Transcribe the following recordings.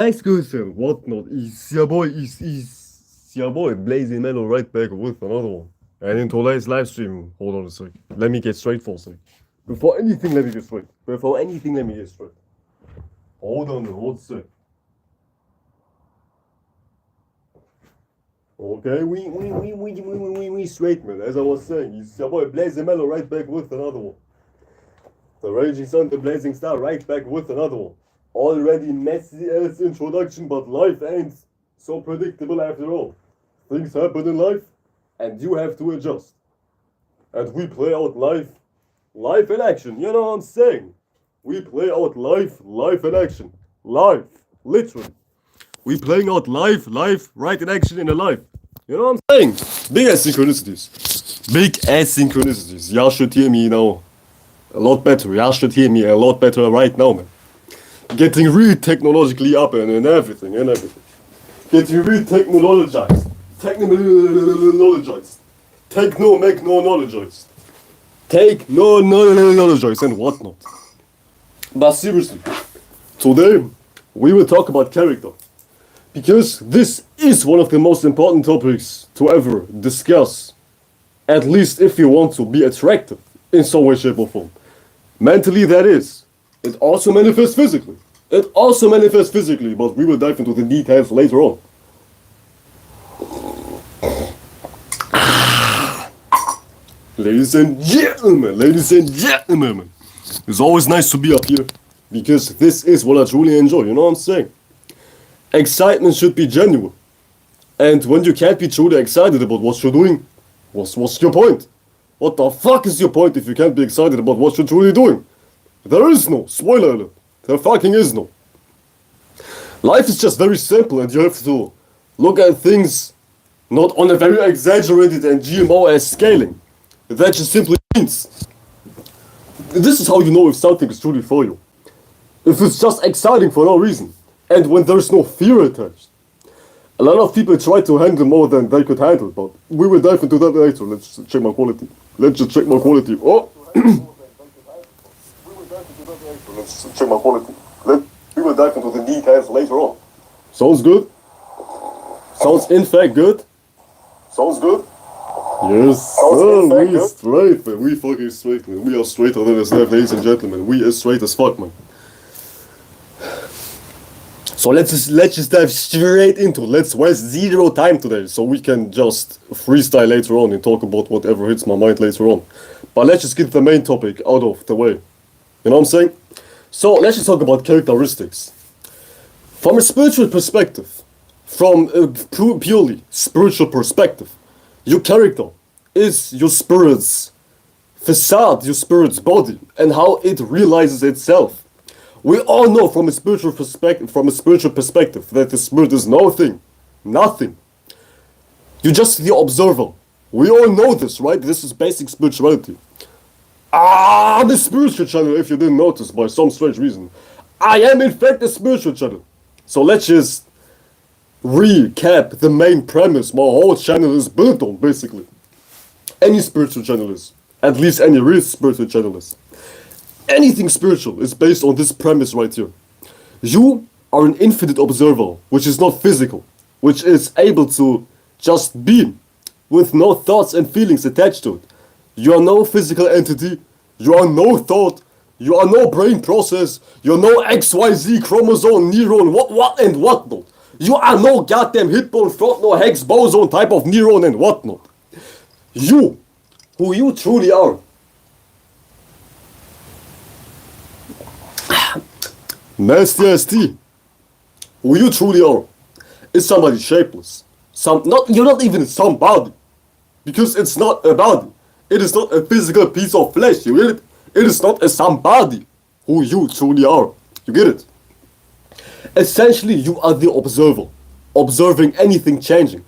Excuse and whatnot. Is your boy Blazing Mellow right back with another one. And in today's live stream, hold on a sec. Let me get straight for a sec. Before anything, let me get straight. Before anything, let me get straight. Hold a sec. Okay, we straight, man. As I was saying, it's your boy Blazing Mellow right back with another one. The Raging Sun, the Blazing Star, right back with another one. Already messy ass introduction, but life ain't so predictable after all. Things happen in life, and you have to adjust. And we play out life in action, you know what I'm saying? We play out life in action. Life, literally. We playing out life right in action in a life. You know what I'm saying? Big ass synchronicities. Big ass synchronicities. Y'all should hear me now a lot better. Y'all should hear me a lot better right now, man. Getting really technologically up and everything. Getting really technologized. Technologized. Technologized. Technologized and whatnot. But seriously, today we will talk about character. Because this is one of the most important topics to ever discuss. At least if you want to be attractive in some way, shape or form. Mentally, that is. It also manifests physically. But we will dive into the details later on. Ladies and gentlemen, it's always nice to be up here, because this is what I truly enjoy, you know what I'm saying? Excitement should be genuine. And when you can't be truly excited about what you're doing, what's your point? What the fuck is your point if you can't be excited about what you're truly doing? There is no. Spoiler alert. There fucking is no. Life is just very simple, and you have to look at things not on a very exaggerated and GMO-ass scaling. That just simply means this is how you know if something is truly for you. If it's just exciting for no reason, and when there's no fear attached. A lot of people try to handle more than they could handle, but we will dive into that later. Let's check my quality. Oh! Let's check my quality. We will dive into the details later on. Sounds good? Sounds in fact good? Sounds good? Yes, sir, we straight, man. We fucking straight, man. We are straighter than a snap, ladies and gentlemen. We are straight as fuck, man. So let's just dive straight into it. Let's waste zero time today, so we can just freestyle later on and talk about whatever hits my mind later on. But let's just get the main topic out of the way. You know what I'm saying? So let's just talk about characteristics. From a spiritual perspective, from a purely spiritual perspective, your character is your spirit's facade, your spirit's body, and how it realizes itself. We all know from a spiritual perspective, that the spirit is nothing. You're just the observer. We all know this, right? This is basic spirituality. The spiritual channel, if you didn't notice by some strange reason. I am in fact the spiritual channel. So let's just recap the main premise my whole channel is built on, basically. Any spiritual channel is. At least any real spiritual channel is. Anything spiritual is based on this premise right here. You are an infinite observer, which is not physical, which is able to just be, with no thoughts and feelings attached to it. You are no physical entity, you are no thought, you are no brain process, you are no XYZ chromosome, neuron, what and whatnot. You are no goddamn hit bone, front, no Higgs boson type of neuron and whatnot. You, who you truly are. Nasty ST. Who you truly are is somebody shapeless. You're not even somebody. Because it's not a body. It is not a physical piece of flesh, you get it? It is not a somebody who you truly are. You get it? Essentially, you are the observer. Observing anything changing.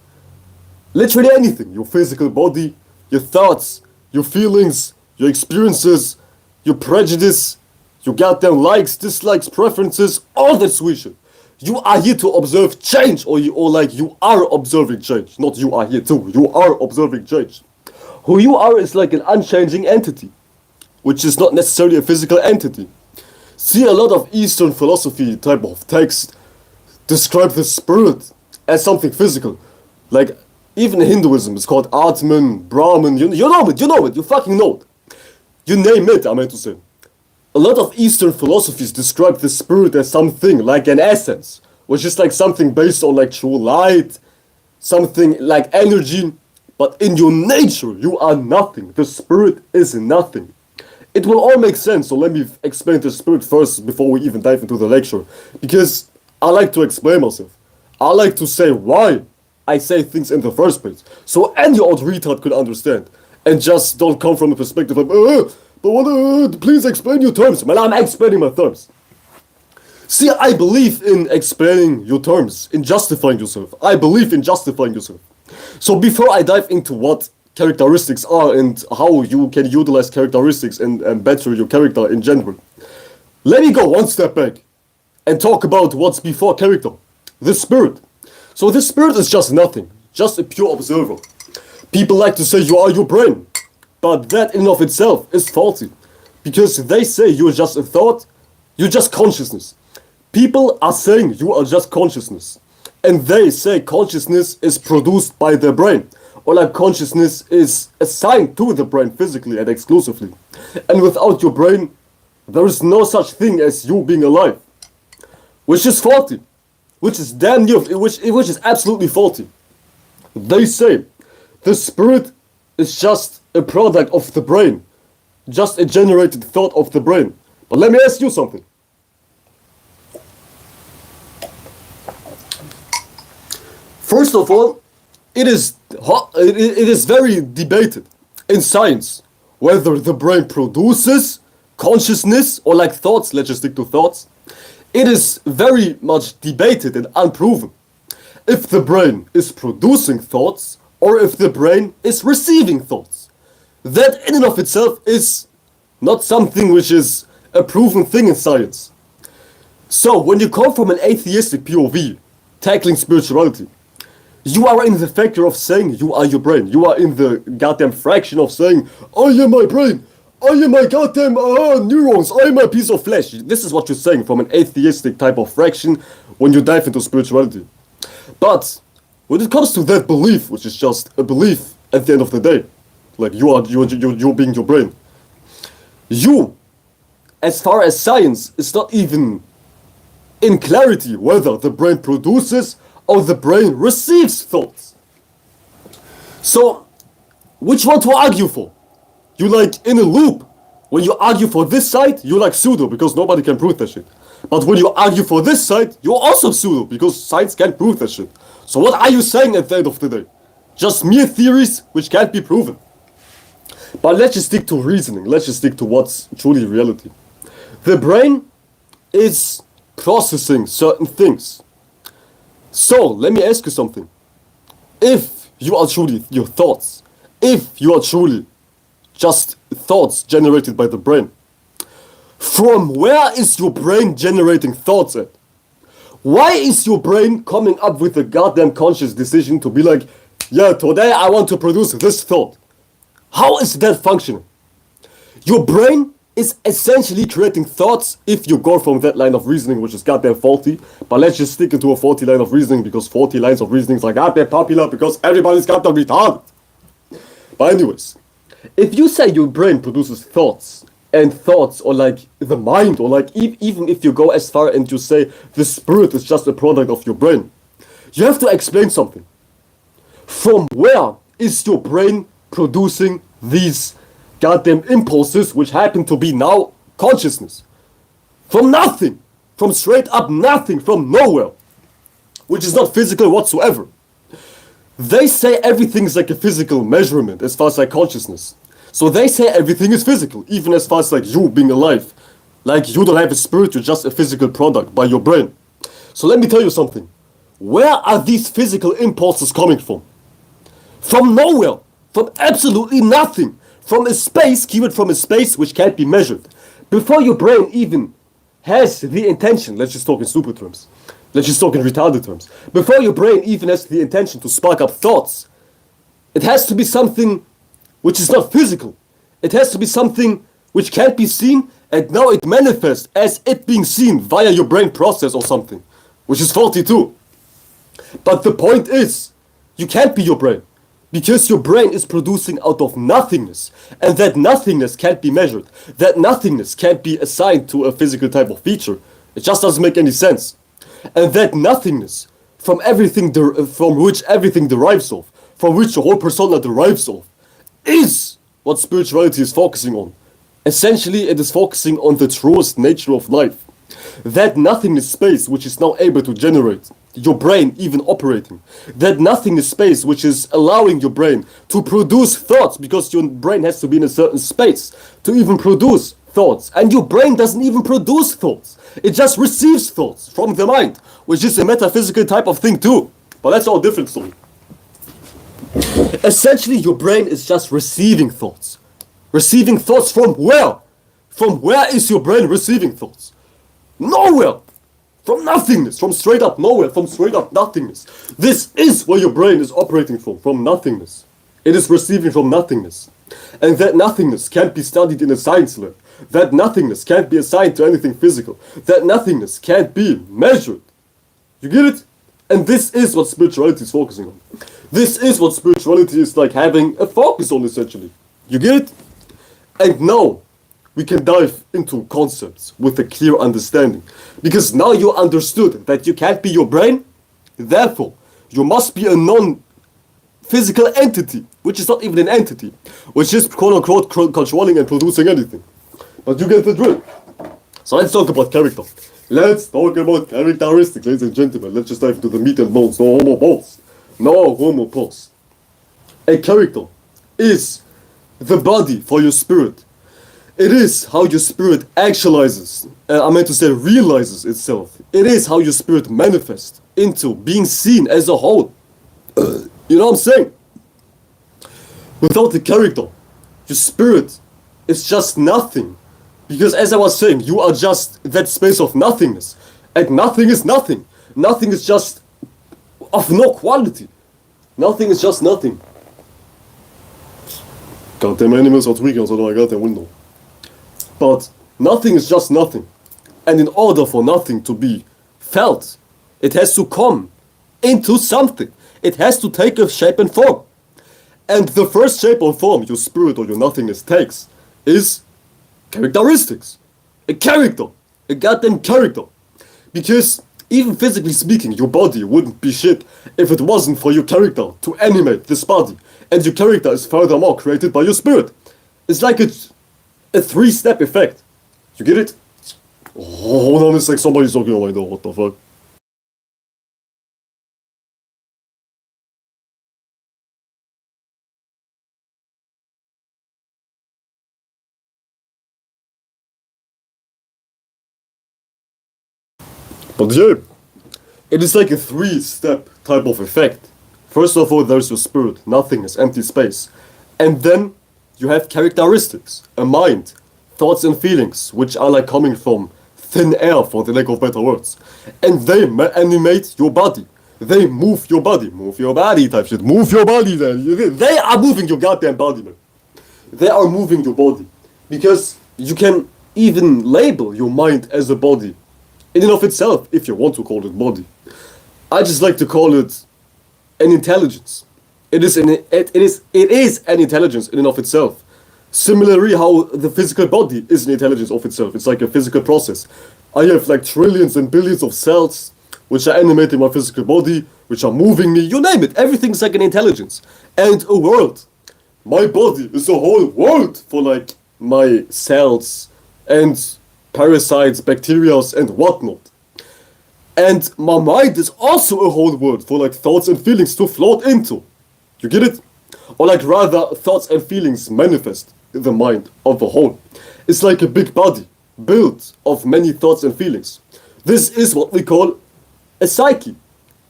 Literally anything. Your physical body, your thoughts, your feelings, your experiences, your prejudice, your goddamn likes, dislikes, preferences, all that sweet shit. You are here to observe change, or you are observing change. Not you are here too, you are observing change. Who you are is like an unchanging entity, which is not necessarily a physical entity. See a lot of Eastern philosophy type of text describe the spirit as something physical. Like, even in Hinduism, it's called Atman, Brahman, you know it, you fucking know it. You name it, I meant to say. A lot of Eastern philosophies describe the spirit as something, like an essence, which is like something based on like true light, something like energy, but in your nature, you are nothing. The spirit is nothing. It will all make sense, so let me explain the spirit first before we even dive into the lecture, because I like to explain myself. I like to say why I say things in the first place, so any old retard could understand, and just don't come from a perspective of, but what, please explain your terms. Man, I'm explaining my terms. See, I believe in explaining your terms, in justifying yourself. I believe in justifying yourself. So before I dive into what characteristics are and how you can utilize characteristics and better your character in general, let me go one step back and talk about what's before character. The spirit. So the spirit is just nothing, just a pure observer. People like to say you are your brain, but that in and of itself is faulty, because they say you're just a thought, you're just consciousness. People are saying you are just consciousness, and they say consciousness is produced by the brain, or like consciousness is assigned to the brain physically and exclusively. And without your brain, there is no such thing as you being alive, which is faulty, which is damn near, which is absolutely faulty. They say the spirit is just a product of the brain, just a generated thought of the brain. But let me ask you something. First of all, it is very debated in science whether the brain produces consciousness or like thoughts. Let's just stick to thoughts. It is very much debated and unproven if the brain is producing thoughts or if the brain is receiving thoughts. That in and of itself is not something which is a proven thing in science. So when you come from an atheistic POV, tackling spirituality, you are in the factor of saying you are your brain. You are in the goddamn fraction of saying, I am my brain, I am my goddamn neurons, I am a piece of flesh. This is what you're saying from an atheistic type of fraction when you dive into spirituality. But when it comes to that belief, which is just a belief at the end of the day, like you're being your brain, you, as far as science, is not even in clarity whether the brain produces or the brain receives thoughts. So, which one to argue for? You like in a loop. When you argue for this side, you like pseudo because nobody can prove that shit. But when you argue for this side, you're also pseudo because science can't prove that shit. So what are you saying at the end of the day? Just mere theories which can't be proven. But let's just stick to reasoning. Let's just stick to what's truly reality. The brain is processing certain things. So, let me ask you something. If you are truly your thoughts, if you are truly just thoughts generated by the brain, from where is your brain generating thoughts at? Why is your brain coming up with a goddamn conscious decision to be like, yeah, today I want to produce this thought? How is that functioning? Your brain is essentially creating thoughts if you go from that line of reasoning, which is goddamn faulty. But let's just stick into a faulty line of reasoning because faulty lines of reasoning are goddamn popular because everybody's goddamn retarded. But anyways, if you say your brain produces thoughts, and thoughts, or like the mind, or like even if you go as far and you say the spirit is just a product of your brain, you have to explain something. From where is your brain producing these goddamn impulses which happen to be now consciousness? From nothing. From straight up nothing, from nowhere. Which is not physical whatsoever. They say everything is like a physical measurement as far as like consciousness. So they say everything is physical, even as far as like you being alive. Like you don't have a spirit, you're just a physical product by your brain. So let me tell you something. Where are these physical impulses coming from? From nowhere. From absolutely nothing. From a space, keyword from a space which can't be measured. Before your brain even has the intention, let's just talk in stupid terms. Let's just talk in retarded terms. Before your brain even has the intention to spark up thoughts, it has to be something which is not physical. It has to be something which can't be seen, and now it manifests as it being seen via your brain process or something. which is faulty too. But the point is, you can't be your brain. Because your brain is producing out of nothingness. And that nothingness can't be measured. That nothingness can't be assigned to a physical type of feature. It just doesn't make any sense. And that nothingness, from which everything derives of, from which the whole persona derives of, is what spirituality is focusing on. Essentially, it is focusing on the truest nature of life. That nothingness space which is now able to generate your brain even operating. That nothingness space which is allowing your brain to produce thoughts, because your brain has to be in a certain space to even produce thoughts. And your brain doesn't even produce thoughts. It just receives thoughts from the mind, which is a metaphysical type of thing too. But that's all different story. Essentially, your brain is just receiving thoughts. Receiving thoughts from where? From where is your brain receiving thoughts? Nowhere! From nothingness, from straight up nowhere, from straight up nothingness. This is where your brain is operating from nothingness. It is receiving from nothingness. And that nothingness can't be studied in a science lab. That nothingness can't be assigned to anything physical. That nothingness can't be measured. You get it? And this is what spirituality is focusing on. This is what spirituality is like having a focus on, essentially. You get it? And now, we can dive into concepts with a clear understanding. Because now you understood that you can't be your brain, therefore, you must be a non-physical entity, which is not even an entity, which is quote-unquote controlling and producing anything. But you get the drill. So let's talk about character. Let's talk about characteristics, ladies and gentlemen. Let's just dive into the meat and bones. No homo balls. No homo balls. A character is the body for your spirit. It is how your spirit actualizes, realizes itself. It is how your spirit manifests into being seen as a whole. You know what I'm saying? Without the character, your spirit is just nothing. Because as I was saying, you are just that space of nothingness. And nothing is nothing. Nothing is just of no quality. Nothing is just nothing. Goddamn animals are tweaking outside my goddamn window. But nothing is just nothing. And in order for nothing to be felt, it has to come into something. It has to take a shape and form. And the first shape or form your spirit or your nothingness takes is characteristics. A character. A goddamn character. Because even physically speaking, your body wouldn't be shit if it wasn't for your character to animate this body. And your character is furthermore created by your spirit. It's like a three-step effect. You get it? Oh, hold on a sec, somebody's knocking on my door, what the fuck? But yeah, it is like a three-step type of effect. First of all, there's your spirit, nothingness, empty space. And then you have characteristics, a mind, thoughts and feelings, which are like coming from thin air, for the lack of better words. And they animate your body. They move your body. Move your body type shit. Move your body then. They are moving your goddamn body, man. They are moving your body. Because you can even label your mind as a body. In and of itself, if you want to call it body. I just like to call it an intelligence. It is an intelligence in and of itself. Similarly, how the physical body is an intelligence of itself. It's like a physical process. I have like trillions and billions of cells which are animating my physical body, which are moving me, you name it. Everything's like an intelligence. And a world. My body is a whole world for like my cells and parasites, bacteria and whatnot. And my mind is also a whole world for like thoughts and feelings to float into. You get it? Or like rather, thoughts and feelings manifest in the mind of the whole. It's like a big body, built of many thoughts and feelings. This is what we call a psyche.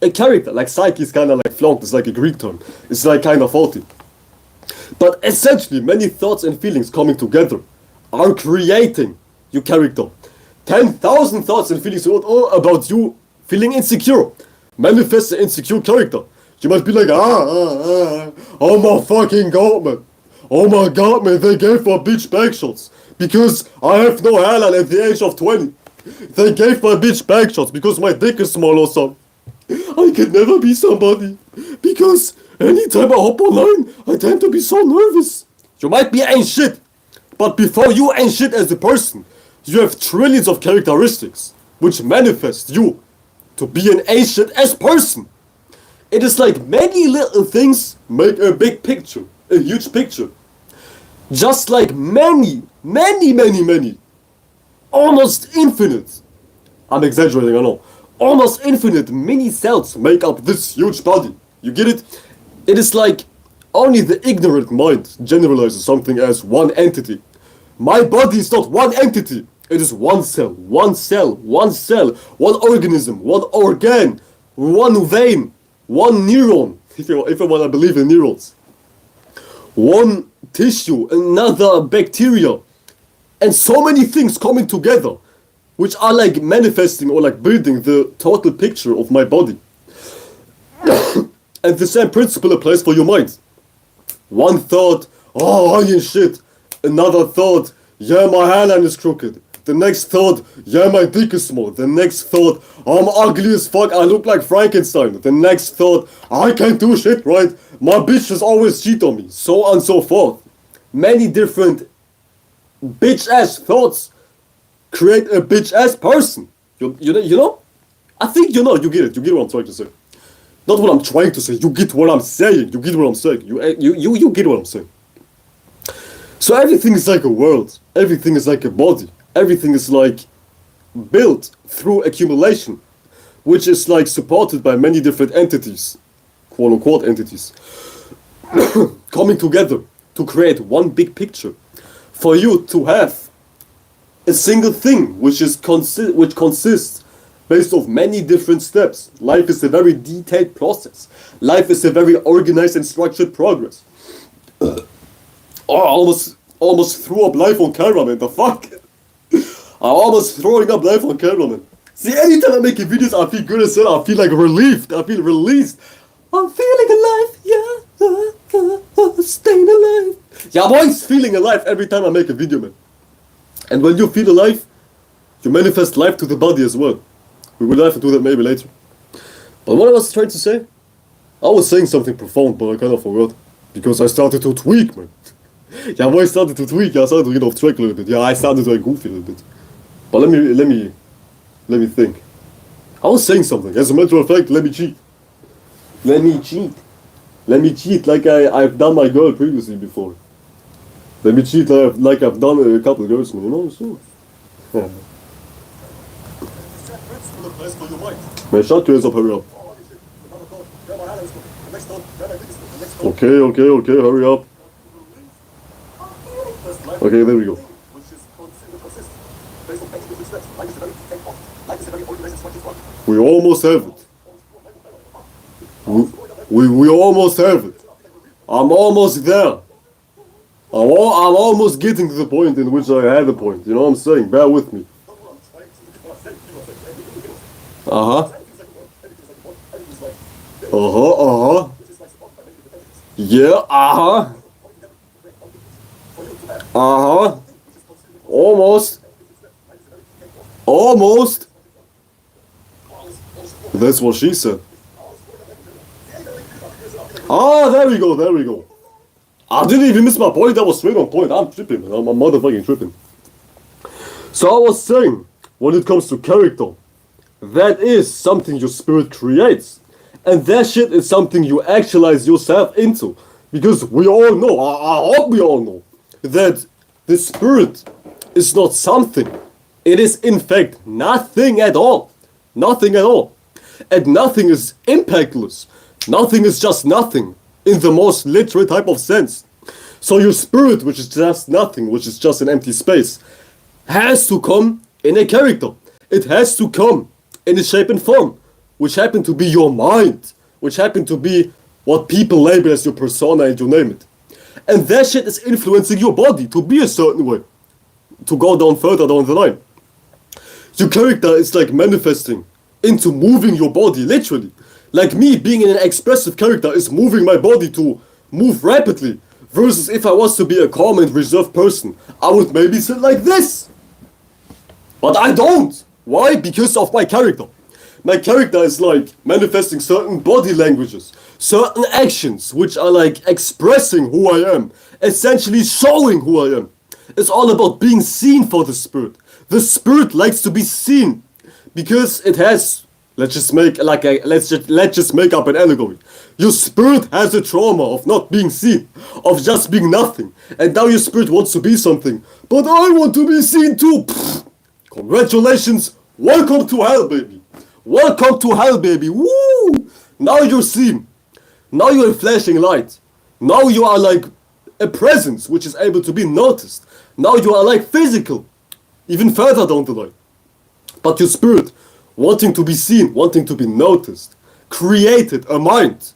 A character. Like psyche is kind of like flunked, it's like a Greek term. It's like kind of faulty. But essentially, many thoughts and feelings coming together are creating your character. 10,000 thoughts and feelings about you feeling insecure. Manifest an insecure character. You might be like, oh my fucking god, man. Oh my god, man, they gave for bitch back shots. Because I have no hairline at the age of 20. They gave my bitch back shots because my dick is small or something. I can never be somebody. Because anytime I hop online, I tend to be so nervous. You might be ain't shit. But before you ain't shit as a person, you have trillions of characteristics which manifest you to be an ain't shit as person. It is like many little things make a big picture, a huge picture. Just like many, almost infinite, I'm exaggerating, I know, almost infinite mini cells make up this huge body. You get it? It is like only the ignorant mind generalizes something as one entity. My body is not one entity. It is one cell, one cell, one cell, one organism, one organ, one vein, one neuron, if I want to believe in neurons. One tissue, another bacteria, and so many things coming together, which are like manifesting or like building the total picture of my body. And the same principle applies for your mind. One thought, oh, I ain't shit. Another thought, yeah, my hairline is crooked. The next thought, yeah, my dick is small. The next thought, I'm ugly as fuck, I look like Frankenstein. The next thought, I can't do shit right, my bitch has always cheat on me. So on and so forth. Many different bitch-ass thoughts create a bitch-ass person. You know? I think you know, you get it. You get what I'm trying to say. Not what I'm trying to say, you get what I'm saying. You get what I'm saying. You get what I'm saying. So everything is like a world. Everything is like a body. Everything is like built through accumulation, which is like supported by many different entities, quote unquote entities, coming together to create one big picture. For you to have a single thing which consists based of many different steps. Life is a very detailed process. Life is a very organized and structured progress. Oh, almost threw up life on camera, man. The fuck? I'm almost throwing up life on camera, man. See, anytime I'm making videos, I feel good as hell. I feel like relieved. I feel released. I'm feeling alive, yeah. Staying alive. Yeah, I'm always feeling alive every time I make a video, man. And when you feel alive, you manifest life to the body as well. We will have to do that maybe later. But what I was trying to say? I was saying something profound, but I kind of forgot. Because I started to tweak, man. Yeah, I started to tweak. I started to get off track a little bit. Yeah, I started to goofy a little bit. But let me think. I was saying something. As a matter of fact, let me cheat. Let me cheat like I've done my girl previously before. Let me cheat like I've done a couple of girls, man. You know, so. Yeah. Man, shut your ass up, hurry up. Okay, hurry up. Okay, there we go. We almost have it. We almost have it. I'm almost there. I'm almost getting to the point in which I had a point. You know what I'm saying? Bear with me. Yeah, Almost. That's what she said. There we go. I didn't even miss my point, that was straight on point. I'm tripping, man. I'm motherfucking tripping. So I was saying, when it comes to character, that is something your spirit creates. And that shit is something you actualize yourself into. Because we all know, I hope we all know, that the spirit is not something. It is in fact nothing at all. Nothing at all. And nothing is impactless. Nothing is just nothing, in the most literal type of sense. So your spirit, which is just nothing, which is just an empty space, has to come in a character. It has to come in a shape and form, which happen to be your mind, which happen to be what people label as your persona and you name it. And that shit is influencing your body to be a certain way, to go down further down the line. Your character is like manifesting into moving your body, literally. Like me being an expressive character is moving my body to move rapidly, versus if I was to be a calm and reserved person, I would maybe sit like this. But I don't. Why? Because of my character. My character is like manifesting certain body languages, certain actions, which are like expressing who I am, essentially showing who I am. It's all about being seen for the spirit. The spirit likes to be seen because it has. Let's just make up an allegory. Your spirit has a trauma of not being seen, of just being nothing, and now your spirit wants to be something. But I want to be seen too. Pfft. Congratulations, welcome to hell, baby. Welcome to hell, baby. Woo! Now you're seen. Now you're a flashing light. Now you are like a presence which is able to be noticed. Now you are like physical, even further down the line. But your spirit, wanting to be seen, wanting to be noticed, created a mind.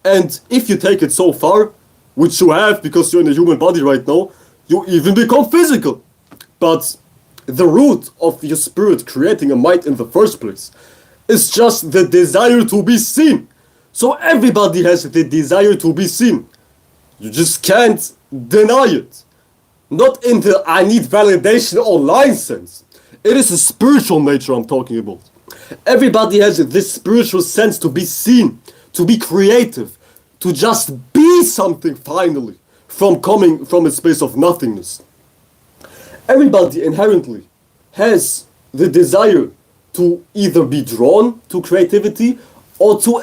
And if you take it so far, which you have because you're in a human body right now, you even become physical. But the root of your spirit creating a mind in the first place is just the desire to be seen. So everybody has the desire to be seen. You just can't deny it. Not in the I need validation online sense. It is a spiritual nature I'm talking about. Everybody has this spiritual sense to be seen, to be creative, to just be something finally, from coming from a space of nothingness. Everybody inherently has the desire to either be drawn to creativity or to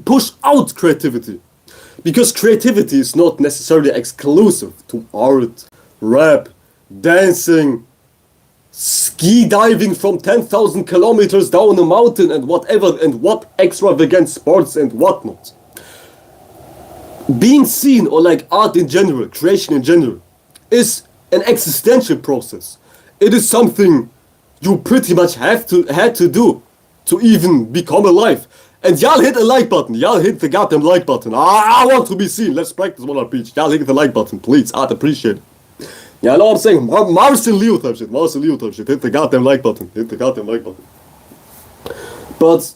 push out creativity. Because creativity is not necessarily exclusive to art, rap, dancing, ski diving from 10,000 kilometers down a mountain and whatever, and what extravagant sports and whatnot. Being seen, or like art in general, creation in general, is an existential process. It is something you pretty much had to do to even become alive. And y'all hit the like button. Y'all hit the goddamn like button. I want to be seen. Let's practice what I preach. Y'all hit the like button, please. I'd appreciate it. Yeah, I know what I'm saying. Mars and Leo type shit. Mars and Leo type shit. Hit the goddamn like button. Hit the goddamn like button. But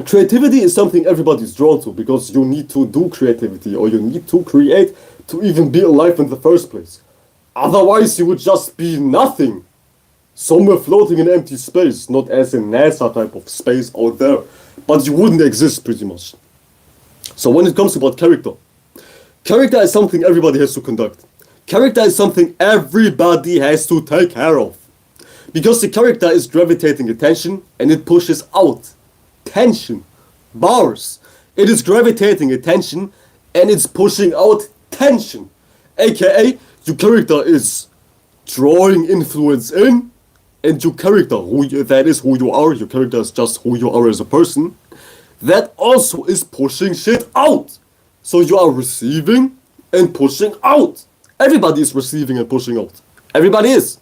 creativity is something everybody's drawn to because you need to do creativity or you need to create to even be alive in the first place. Otherwise, you would just be nothing. Somewhere floating in empty space, not as a NASA type of space out there. But you wouldn't exist pretty much. So when it comes about character is something everybody has to conduct. Character is something everybody has to take care of. Because the character is gravitating attention and it pushes out tension, bars. It is gravitating attention and it's pushing out tension. AKA, your character is drawing influence in, and your character, that is who you are, your character is just who you are as a person, that also is pushing shit out. So you are receiving and pushing out. Everybody is receiving and pushing out. Everybody is.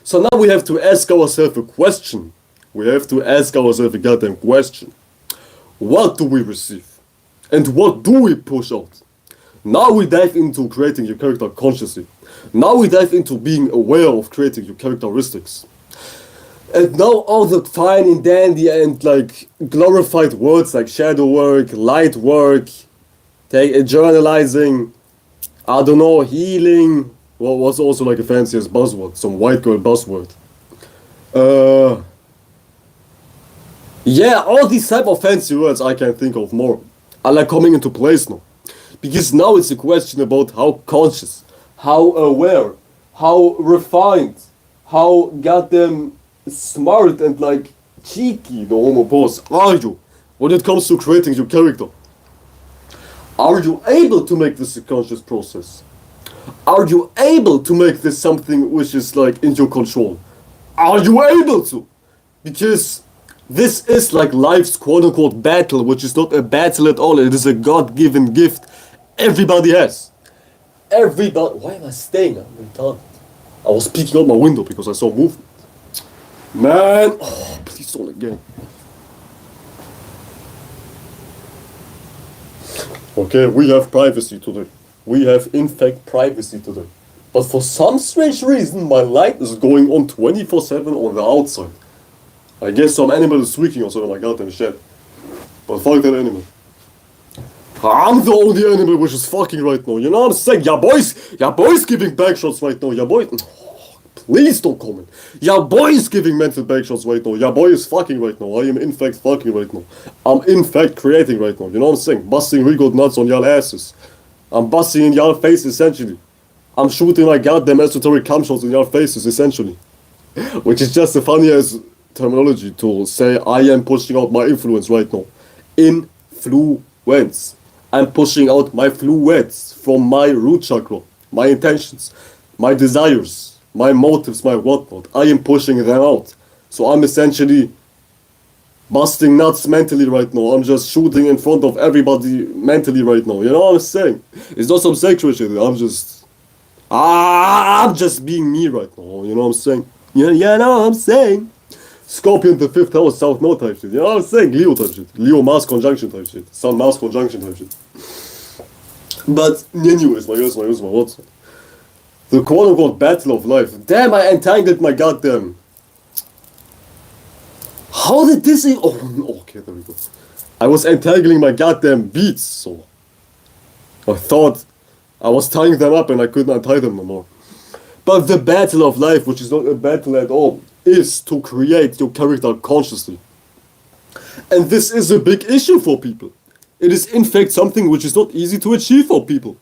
So now we have to ask ourselves a question. We have to ask ourselves a goddamn question. What do we receive? And what do we push out? Now we dive into creating your character consciously. Now we dive into being aware of creating your characteristics. And now all the fine and dandy and like glorified words like shadow work, light work, journalizing, I don't know, healing, what was also like a fanciest buzzword, some white girl buzzword. Yeah, all these type of fancy words I can think of more are like coming into place now. Because now it's a question about how conscious, how aware, how refined, how goddamn smart and like cheeky, the homo boss, are you when it comes to creating your character? Are you able to make this a conscious process? Are you able to make this something which is like in your control? Are you able to? Because this is like life's quote-unquote battle, which is not a battle at all. It is a God-given gift everybody has. Everybody. Why am I staying? I'm retarded. I was peeking out my window because I saw movement. Man, oh, please don't again. Okay, we have privacy today. We have in fact privacy today. But for some strange reason, my light is going on 24/7 on the outside. I guess some animal is squeaking or something like that in the shed. But fuck that animal. I'm the only animal which is fucking right now. You know what I'm saying? Ya boys giving back shots right now. Ya boys. Oh, Please don't comment. Your boy is giving mental backshots right now. Your boy is fucking right now. I am in fact fucking right now. I'm in fact creating right now. You know what I'm saying? Busting real good nuts on y'all asses. I'm busting in y'all face essentially. I'm shooting my goddamn esoteric cum shots in your faces essentially. Which is just the funniest terminology to say I am pushing out my influence right now. Influence. I'm pushing out my fluence from my root chakra, my intentions, my desires, my motives, my whatnot. I am pushing them out. So I'm essentially busting nuts mentally right now. I'm just shooting in front of everybody mentally right now. You know what I'm saying? It's not some sexual shit. I'm just being me right now. You know what I'm saying? Yeah, you know what I'm saying? Scorpion the 5th house, South Node type shit. You know what I'm saying? Leo type shit. Leo Mars conjunction type shit. Sun Mars conjunction type shit. But anyways, my what's the quote unquote battle of life. Damn, I entangled my goddamn. How did this even... Oh, okay, there we go. I was entangling my goddamn beats, so I thought I was tying them up and I could not tie them no more. But the battle of life, which is not a battle at all, is to create your character consciously. And this is a big issue for people. It is in fact something which is not easy to achieve for people.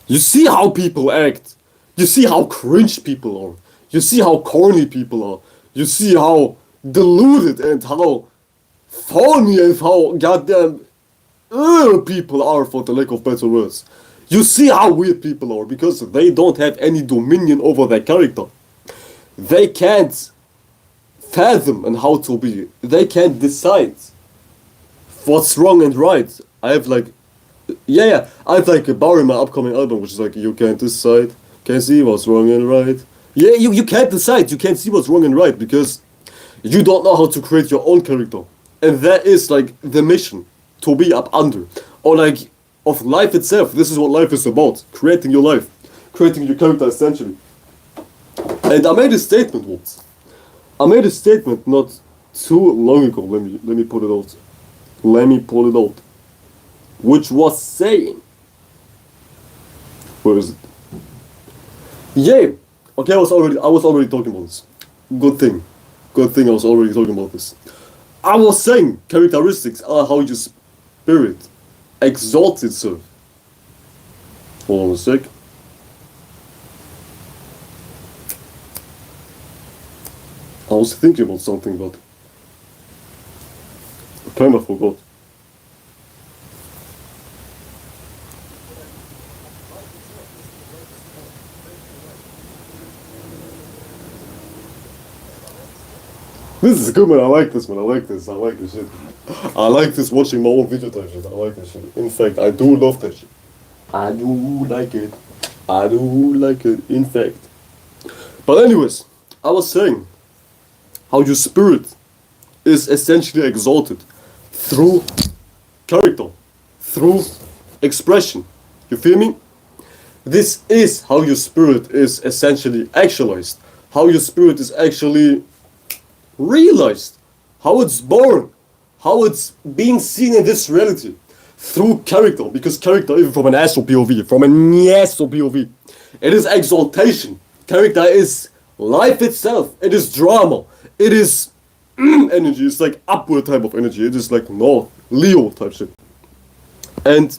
You see how people act. You see how cringe people are. You see how corny people are. You see how deluded and how phony and how goddamn people are, for the lack of better words. You see how weird people are because they don't have any dominion over their character. They can't fathom and how to be. They can't decide what's wrong and right. I have like a bar in my upcoming album which is like, you can't decide, can't see what's wrong and right. Yeah, you can't decide, you can't see what's wrong and right because you don't know how to create your own character. And that is like the mission, to be up under. Or like, of life itself. This is what life is about. Creating your life. Creating your character essentially. And I made a statement once. I made a statement not too long ago. Let me pull it out. Let me pull it out. Which was saying... Where is it? Yeah. Okay, I was already talking about this. Good thing I was already talking about this. I was saying characteristics are how your spirit exalts itself. Hold on a sec. I was thinking about something, but I kind of forgot. This is good, man. I like this, man. I like this shit. I like this watching my own video type shit. I like this shit. In fact, I do love that shit. I do like it. In fact. But anyways, I was saying how your spirit is essentially exalted through character, through expression. You feel me? This is how your spirit is essentially actualized. How your spirit is actually realized. How it's born. How it's being seen in this reality. Through character. Because character, even from an astral POV, from an astral POV, it is exaltation. Character is life itself. It is drama. It is energy. It's like upward type of energy. It is like North, Leo type shit. And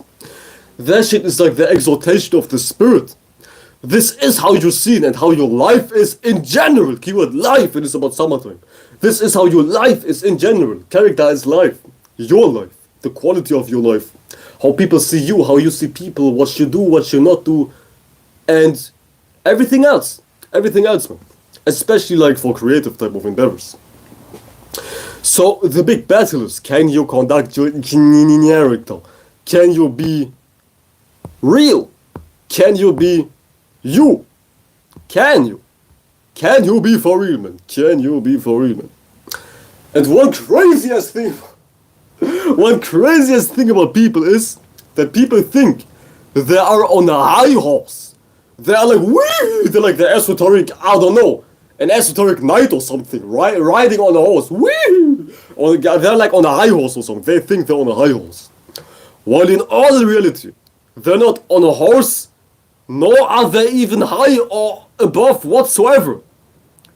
that shit is like the exaltation of the spirit. This is how you're seen and how your life is in general. Keyword life, it is about summertime. This is how your life is in general. Character is life. Your life. The quality of your life. How people see you, how you see people, what you do, what you not do. And everything else. Everything else, man. Especially like for creative type of endeavors. So the big battle is, can you conduct your character? Can you be real? Can you be you? Can you? Can you be for real, man? Can you be for real, man? And one craziest thing about people is that people think they are on a high horse. They are like, woo! They're like the esoteric, I don't know, an esoteric knight or something, riding on a horse. Woo! Or they're like on a high horse or something. They think they're on a high horse. While in all reality, they're not on a horse, nor are they even high or above whatsoever.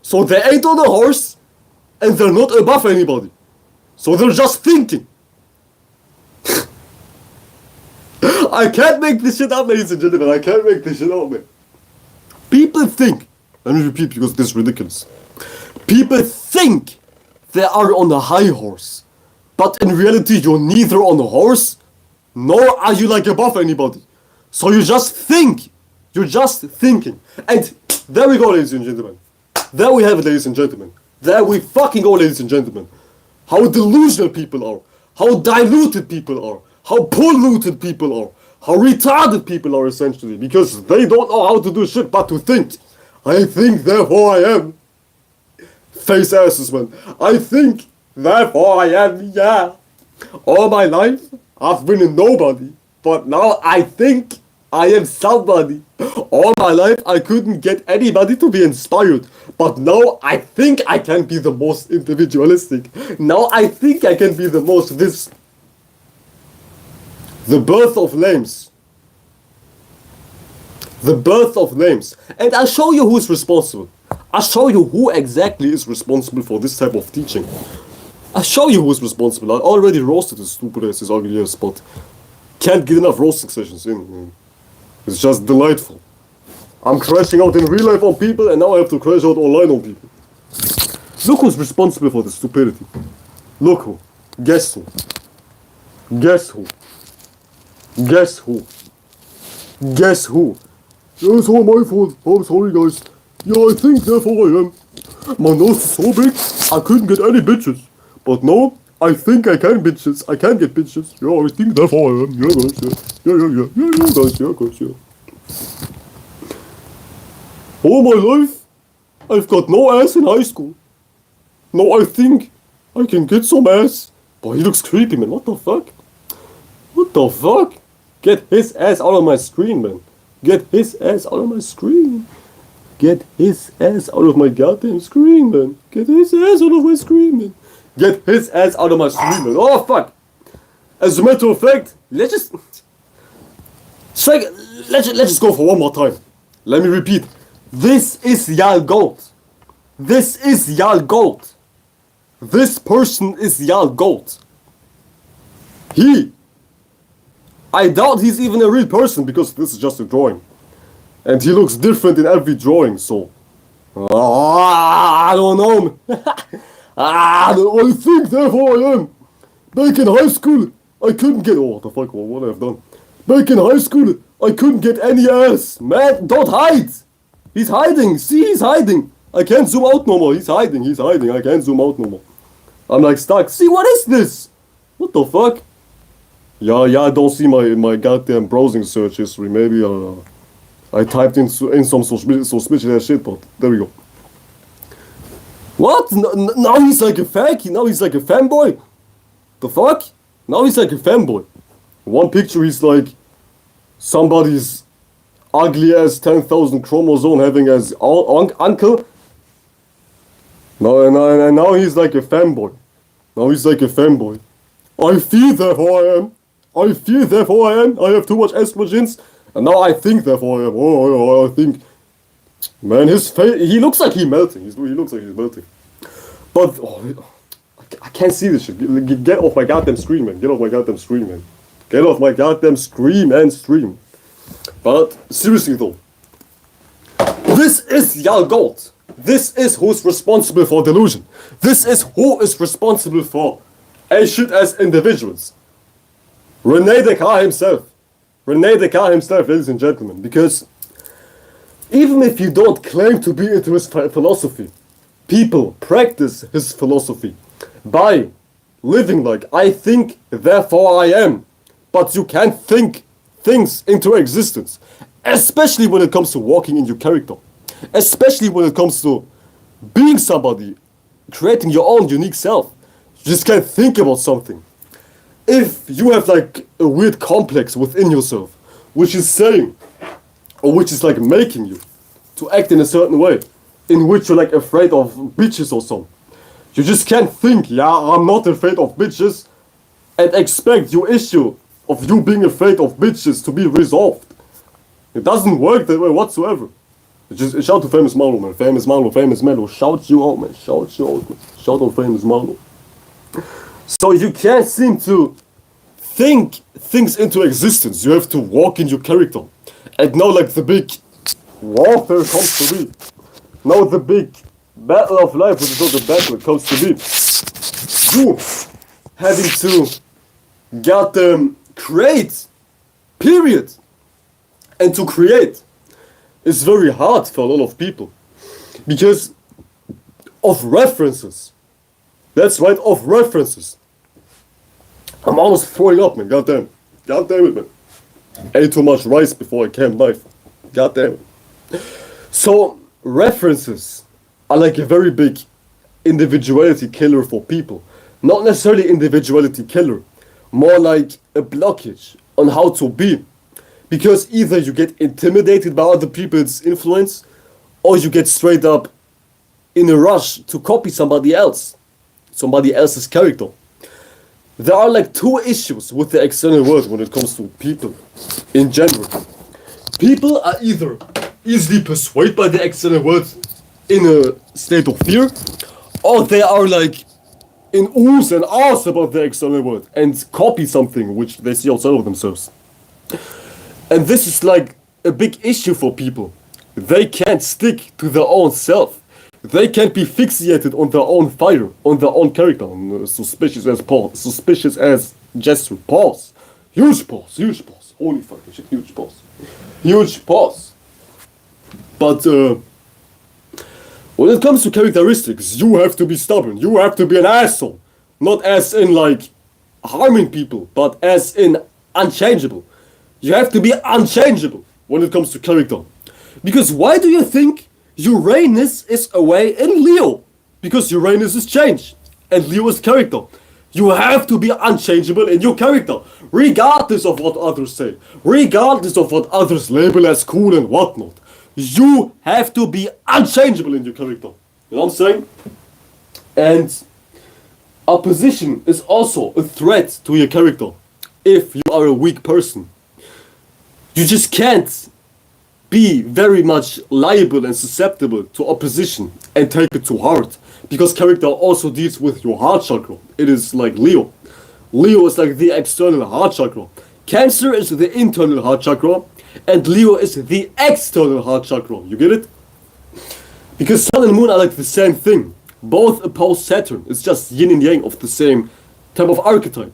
So they ain't on a horse, and they're not above anybody. So they're just thinking. I can't make this shit up, ladies and gentlemen. I can't make this shit up, man. People think, let me repeat because this is ridiculous. People think they are on a high horse. But in reality, you're neither on a horse, nor are you like above anybody. So you just think. You're just thinking. And there we go, ladies and gentlemen. There we have it, ladies and gentlemen. There we fucking go, ladies and gentlemen. How delusional people are. How diluted people are. How polluted people are. How retarded people are, essentially. Because they don't know how to do shit but to think. I think, therefore I am. Face asses, man. I think, therefore I am, yeah. All my life, I've been a nobody. But now I think I am somebody. All my life, I couldn't get anybody to be inspired. But now I think I can be the most individualistic. Now I think I can be the most this. The birth of names. The birth of names. And I'll show you who's responsible. I'll show you who exactly is responsible for this type of teaching. I'll show you who's responsible. I already roasted his stupid ass, his ugly ass, but can't get enough roasting sessions in. It's just delightful. I'm crashing out in real life on people, and now I have to crash out online on people. Look who's responsible for the stupidity. Look who. Guess who. Guess who. Guess who. Guess who. Yeah, it's all my fault. I'm sorry, guys. Yeah, I think therefore I am. My nose is so big, I couldn't get any bitches. But no, I think I can bitches. I can get bitches. Yeah, I think therefore I am. Yeah, guys, yeah. Yeah, guys, yeah, guys, yeah. All my life, I've got no ass in high school. No, I think I can get some ass. But he looks creepy, man. What the fuck? What the fuck? Get his ass out of my screen, man. Get his ass out of my screen. Get his ass out of my goddamn screen, man. Get his ass out of my screen, man. Get his ass out of my screen, man. Oh, fuck. As a matter of fact, let's just go for one more time. Let me repeat. This is y'all gold. This is y'all gold. This person is y'all gold. I doubt he's even a real person because this is just a drawing. And he looks different in every drawing, so. I don't know. I think therefore I am. Back in high school, I couldn't get. Oh, what the fuck? What have I done? Back in high school, I couldn't get any ass. Man, don't hide. He's hiding. See, he's hiding. I can't zoom out no more. He's hiding. He's hiding. I can't zoom out no more. I'm like stuck. See, what is this? What the fuck? Yeah, I don't see my goddamn browsing search history. Maybe I typed in some suspicious ass shit, but there we go. What? Now he's like a fag? Now he's like a fanboy? The fuck? Now he's like a fanboy. One picture he's like somebody's ugly ass 10,000 chromosome having as uncle. No, and now he's like a fanboy. Now he's like a fanboy. I feel therefore I am. I feel therefore I am. I have too much estrogens. And now I think therefore I am. Oh, I think. Man, his face, he looks like he's melting. He looks like he's melting. But, I can't see this shit. Get off my goddamn screen, man. Get off my goddamn screen, man. Get off my goddamn screen and stream. But, seriously though. This is y'all gold. This is who's responsible for delusion. This is who is responsible for a shit as individuals. Rene Descartes himself. Rene Descartes himself, ladies and gentlemen. Because even if you don't claim to be into his philosophy, people practice his philosophy by living like, I think, therefore I am. But you can't think things into existence. Especially when it comes to walking in your character. Especially when it comes to being somebody, creating your own unique self. You just can't think about something. If you have like a weird complex within yourself, which is saying, or which is like making you to act in a certain way, in which you're like afraid of bitches or something, you just can't think, yeah, I'm not afraid of bitches, and expect your issue of you being afraid of bitches to be resolved. It doesn't work that way whatsoever. Just shout to Famous Marlo, man. Famous Marlo, Famous Mello. Shout you out, man. Shout you out, man. Shout out Famous Marlo. So you can't seem to think things into existence. You have to walk in your character. And now, like, the big warfare comes to be. Now the big battle of life, which is not a battle, comes to be. You having to create, period. And to create is very hard for a lot of people. Because of references. That's right, of references. I'm almost throwing up, man. Goddamn. Goddamn it, man. Ate too much rice before I came live. Goddamn it. So, references are like a very big individuality killer for people. Not necessarily individuality killer. More like a blockage on how to be. Because either you get intimidated by other people's influence, or you get straight up in a rush to copy somebody else. Somebody else's character. There are like two issues with the external world when it comes to people in general. People are either easily persuaded by the external world in a state of fear, or they are like in oohs and ahs about the external world and copy something which they see outside of themselves. And this is like a big issue for people. They can't stick to their own self. They can't be fixated on their own fire, on their own character. Suspicious as pause. Suspicious as gesture. Pause. Huge pause. Huge pause. Holy fucking shit. Huge pause. Huge pause. But when it comes to characteristics, you have to be stubborn. You have to be an asshole. Not as in like harming people, but as in unchangeable. You have to be unchangeable when it comes to character. Because why do you think Uranus is away in Leo? Because Uranus is change and Leo is character. You have to be unchangeable in your character, regardless of what others say, regardless of what others label as cool and whatnot. You have to be unchangeable in your character. You know what I'm saying? And opposition is also a threat to your character. If you are a weak person, you just can't be very much liable and susceptible to opposition and take it to heart. Because character also deals with your heart chakra. It is like Leo. Leo is like the external heart chakra. Cancer is the internal heart chakra. And Leo is the external heart chakra. You get it? Because Sun and Moon are like the same thing. Both oppose Saturn. It's just yin and yang of the same type of archetype.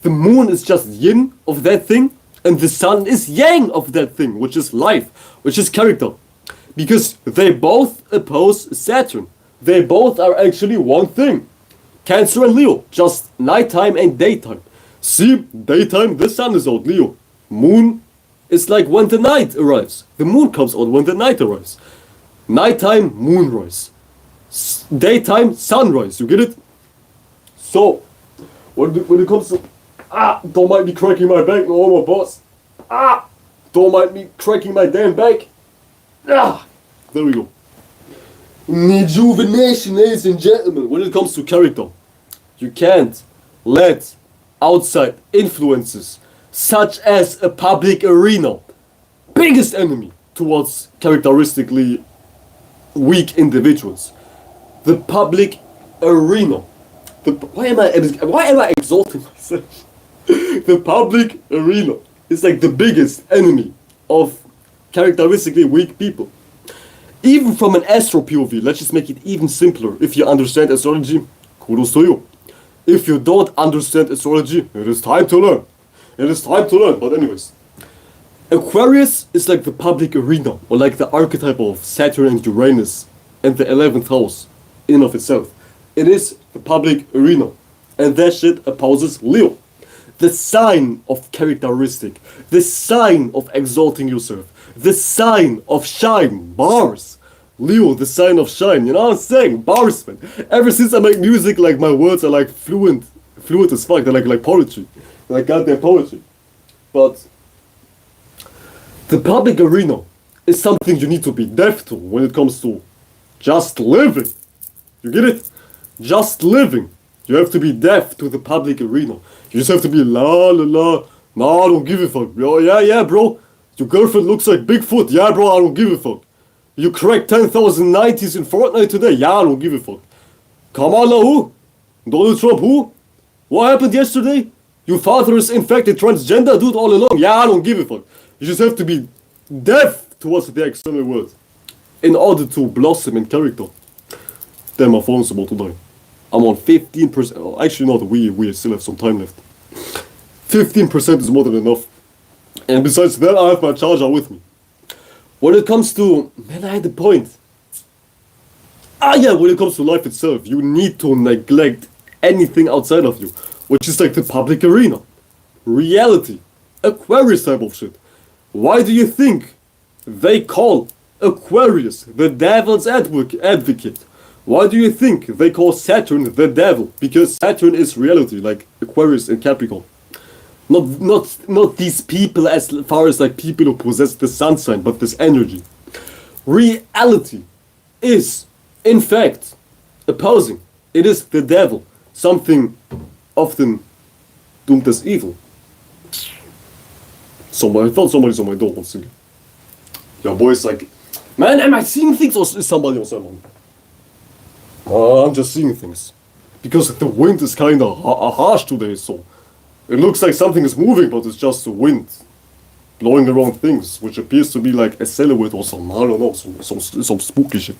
The Moon is just yin of that thing. And the Sun is yang of that thing, which is life, which is character. Because they both oppose Saturn. They both are actually one thing. Cancer and Leo, just nighttime and daytime. See, daytime, the Sun is out, Leo. Moon is like when the night arrives. The moon comes out when the night arrives. Nighttime, moonrise. Daytime, sunrise, you get it? So, when it comes to... don't mind me cracking my back, no more boss. Don't mind me cracking my damn back. There we go. Rejuvenation, ladies and gentlemen. When it comes to character, you can't let outside influences, such as a public arena, biggest enemy towards characteristically weak individuals. The public arena. Why am I exalting myself? The public arena is like the biggest enemy of characteristically weak people. Even from an astro POV, let's just make it even simpler. If you understand astrology, kudos to you. If you don't understand astrology, it is time to learn. It is time to learn. But anyways, Aquarius is like the public arena, or like the archetype of Saturn and Uranus and the 11th house in of itself. It is the public arena. And that shit opposes Leo. The sign of characteristic. The sign of exalting yourself. The sign of shine. Bars. Leo, the sign of shine. You know what I'm saying? Bars, man. Ever since I make music, like my words are like fluent as fuck. They're like poetry. They're like goddamn poetry. But the public arena is something you need to be deaf to when it comes to just living. You get it? Just living. You have to be deaf to the public arena. You just have to be la la la. Nah, I don't give a fuck. Yo, yeah, bro. Your girlfriend looks like Bigfoot. Yeah, bro, I don't give a fuck. You cracked 10,000 90s in Fortnite today? Yeah, I don't give a fuck. Kamala who? Donald Trump who? What happened yesterday? Your father is infected transgender dude all along? Yeah, I don't give a fuck. You just have to be deaf towards the external world in order to blossom in character. Damn, my phone's about to die. I'm on 15%. Oh, actually, not. We still have some time left. 15% is more than enough. And besides that, I have my charger with me. When it comes to... Man, I had a point. When it comes to life itself, you need to neglect anything outside of you, which is like the public arena, reality, Aquarius type of shit. Why do you think they call Aquarius the devil's advocate? Why do you think they call Saturn the devil? Because Saturn is reality, like Aquarius and Capricorn. Not these people as far as like people who possess the sun sign, but this energy. Reality is, in fact, opposing. It is the devil. Something often doomed as evil. I thought somebody's on my door once again. Your boy's like, man, am I seeing things or is somebody on someone? I'm just seeing things. Because the wind is kind of harsh today, so it looks like something is moving, but it's just the wind blowing around things, which appears to be like a silhouette or some, I don't know, some spooky shit.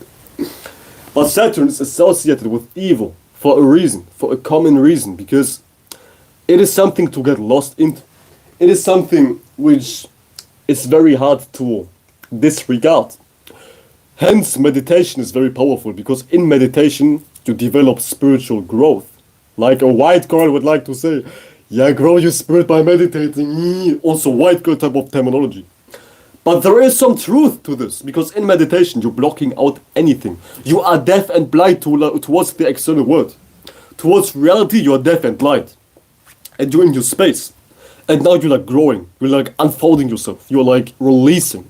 But Saturn is associated with evil for a reason, for a common reason, because it is something to get lost into. It is something which is very hard to disregard. Hence, meditation is very powerful, because in meditation, you develop spiritual growth. Like a white girl would like to say, yeah, grow your spirit by meditating. Also, white girl type of terminology. But there is some truth to this, because in meditation, you're blocking out anything. You are deaf and blind towards the external world. Towards reality, you are deaf and blind. And you're in your space. And now you're like growing. You're like unfolding yourself. You're like releasing.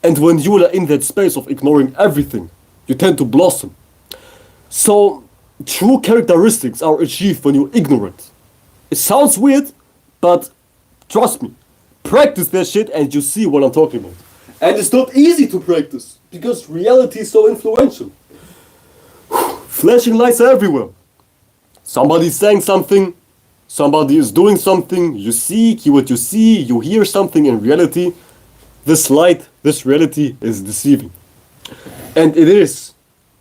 And when you are in that space of ignoring everything, you tend to blossom. So, true characteristics are achieved when you're ignorant. It sounds weird, but trust me. Practice that shit and you see what I'm talking about. And it's not easy to practice, because reality is so influential. Flashing lights are everywhere. Somebody's saying something, somebody is doing something, you see what you see, you hear something in reality. This light, this reality is deceiving. And it is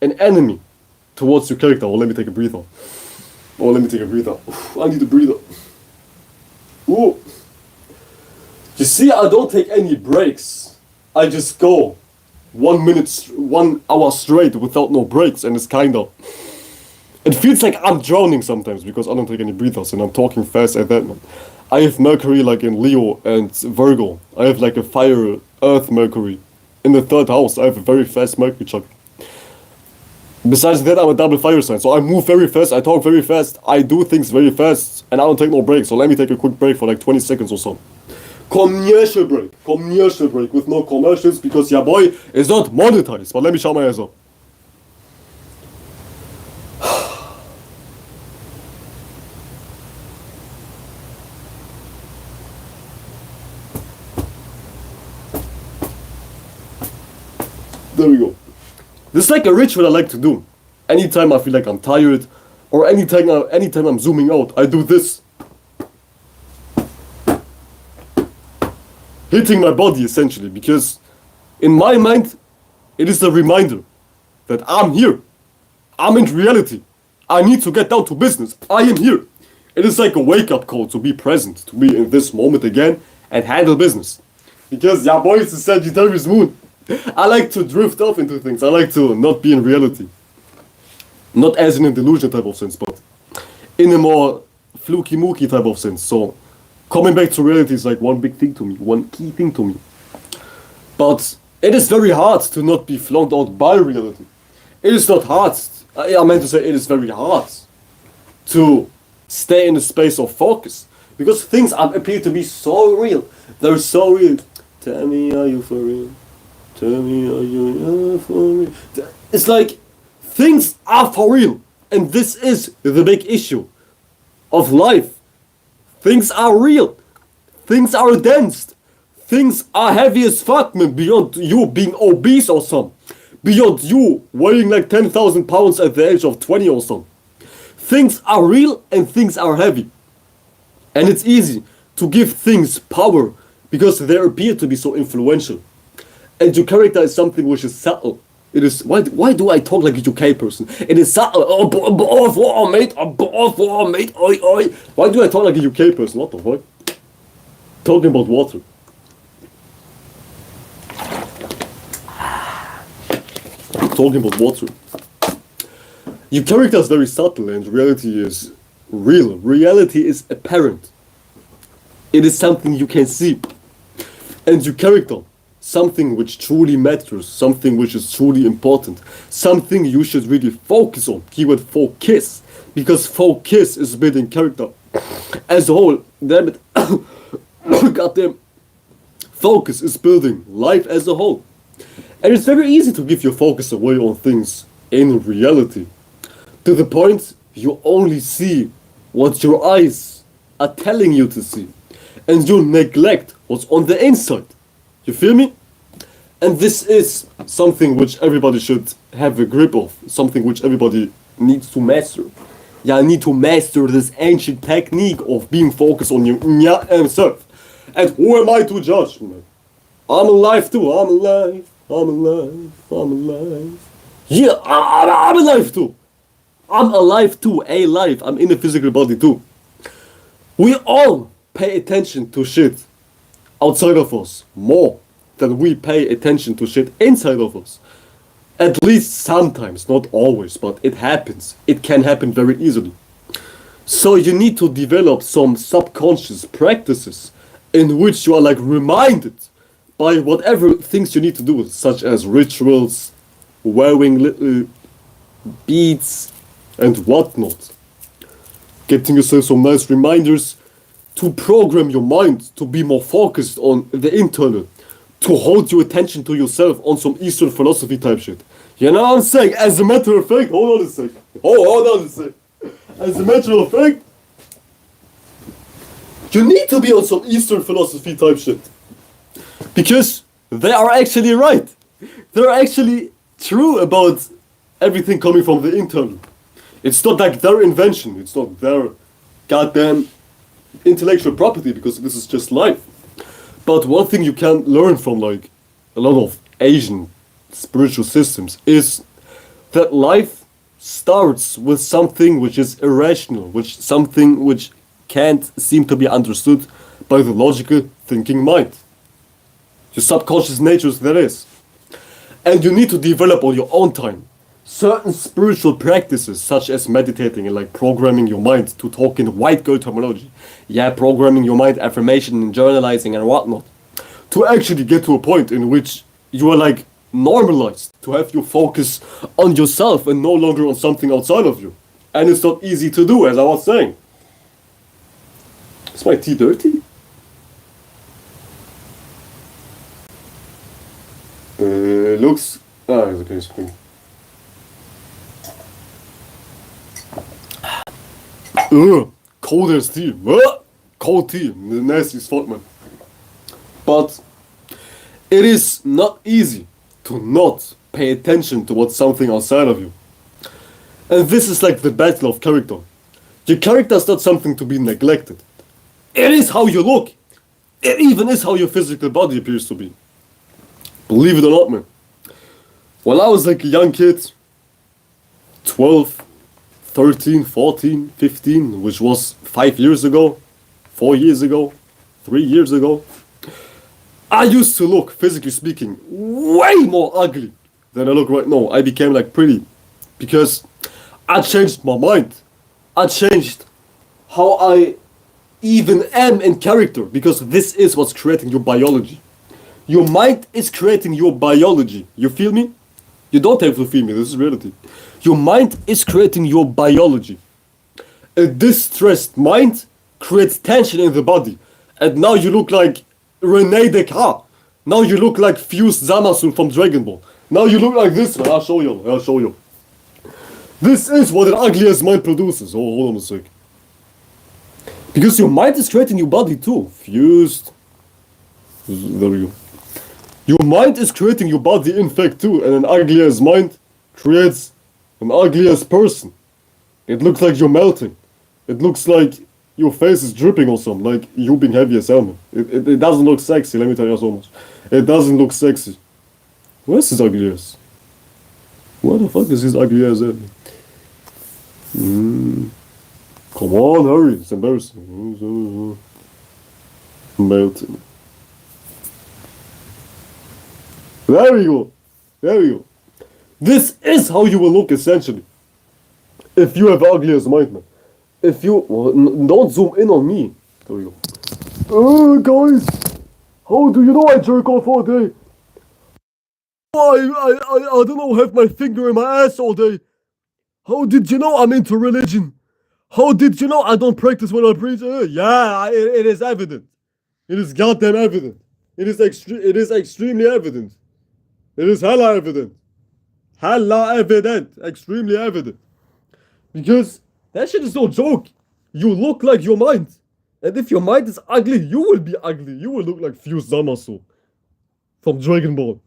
an enemy towards your character. Oh, let me take a breather. I need to breathe. Ooh. You see, I don't take any breaks. I just go 1 hour straight without no breaks, and it's kinda... It feels like I'm drowning sometimes because I don't take any breathers and I'm talking fast at that moment. I have Mercury like in Leo and Virgo. I have like a fire, earth Mercury. In the 3rd house, I have a very fast Mercury chakra. Besides that, I'm a double fire sign, so I move very fast, I talk very fast, I do things very fast, and I don't take no breaks. So let me take a quick break for like 20 seconds or so. Commercial break with no commercials, because your boy is not monetized. But let me show my ass up. There we go. This is like a ritual I like to do. Anytime I feel like I'm tired, or anytime I'm zooming out, I do this. Hitting my body essentially, because in my mind, it is a reminder that I'm here. I'm in reality. I need to get down to business. I am here. It is like a wake-up call to be present, to be in this moment again and handle business. Because your boy is the Sagittarius moon. I like to drift off into things. I like to not be in reality. Not as in a delusion type of sense, but in a more fluky-mooky type of sense. So, coming back to reality is like one big thing to me, one key thing to me. But it is very hard to not be flown out by reality. It is not hard. I meant to say it is very hard to stay in a space of focus. Because things appear to be so real. They're so real. Tell me, are you for real? Tell me, are you for real? It's like, things are for real. And this is the big issue of life. Things are real. Things are dense. Things are heavy as fuck, man, beyond you being obese or something. beyond you weighing like 10,000 pounds at the age of 20 or so. Things are real and things are heavy. And it's easy to give things power because they appear to be so influential. And your character is something which is subtle. It is, why do I talk like a UK person? It is subtle. Oh, mate, mate, oi, oi. Why do I talk like a UK person? What the fuck? Talking about water. Talking about water. Your character is very subtle and reality is real. Reality is apparent. It is something you can see. And your character, something which truly matters, something which is truly important, something you should really focus on. Keyword focus. Because focus is building character as a whole. Damn it. Goddamn. Focus is building life as a whole. And it's very easy to give your focus away on things in reality. To the point you only see what your eyes are telling you to see. And you neglect what's on the inside. You feel me? And this is something which everybody should have a grip of. Something which everybody needs to master. Yeah, I need to master this ancient technique of being focused on your self. And who am I to judge, man? I'm alive too. I'm alive. I'm alive. I'm alive. Yeah, I'm alive too. I'm alive too. Alive. I'm in a physical body too. We all pay attention to shit outside of us more than we pay attention to shit inside of us. At least sometimes, not always, but it happens. It can happen very easily. So you need to develop some subconscious practices in which you are like reminded by whatever things you need to do, such as rituals, wearing little beads, and whatnot. Getting yourself some nice reminders to program your mind to be more focused on the internal, to hold your attention to yourself on some Eastern philosophy type shit. You know what I'm saying? As a matter of fact, hold on a sec. Hold on a sec. As a matter of fact, you need to be on some Eastern philosophy type shit. Because they are actually right. They're actually true about everything coming from the internal. It's not like their invention. It's not their goddamn intellectual property, because this is just life. But one thing you can learn from like a lot of Asian spiritual systems is that life starts with something which is irrational, something which can't seem to be understood by the logical thinking mind. Your subconscious nature is that is. And you need to develop on your own time certain spiritual practices, such as meditating and like programming your mind to talk in white girl terminology. Yeah, programming your mind, affirmation and journalizing and whatnot. To actually get to a point in which you are like normalized, to have your focus on yourself and no longer on something outside of you. And it's not easy to do, as I was saying. Is my tea dirty? Looks... Ah, it's okay, it's okay. Cold as tea. Cold tea. Nasty as fuck, man. But it is not easy to not pay attention towards something outside of you. And this is like the battle of character. Your character is not something to be neglected. It is how you look. It even is how your physical body appears to be. Believe it or not, man. When I was like a young kid, 12, 13, 14, 15, which was 5 years ago, 4 years ago, 3 years ago, I used to look, physically speaking, way more ugly than I look right now. I became like pretty because I changed my mind. I changed how I even am in character, because this is what's creating your biology. Your mind is creating your biology. You feel me? You don't have to feel me, this is reality. Your mind is creating your biology. A distressed mind creates tension in the body. And now you look like Rene Descartes. Now you look like Fused Zamasu from Dragon Ball. Now you look like this, man. I'll show you. This is what an ugly ass mind produces. Oh, hold on a sec. Because your mind is creating your body too. Fused. There we go. Your mind is creating your body, in fact, too, and an ugly ass mind creates an ugly ass person. It looks like you're melting. It looks like your face is dripping or something, like you being heavy as hell, man. It doesn't look sexy, let me tell you so much. It doesn't look sexy. Where's his ugly ass? Where the fuck is his ugly ass at? Come on, hurry, it's embarrassing. Melting. There we go. There we go. This is how you will look, essentially. If you have ugly as mind, man. If you... Well, don't zoom in on me. There we go. Guys. How do you know I jerk off all day? I don't know, have my finger in my ass all day. How did you know I'm into religion? How did you know I don't practice when I preach? Yeah, it is evident. It is goddamn evident. It is extremely evident. It is hella evident. Hella evident. Extremely evident. Because that shit is no joke. You look like your mind. And if your mind is ugly, you will be ugly. You will look like Fuse Zamasu from Dragon Ball.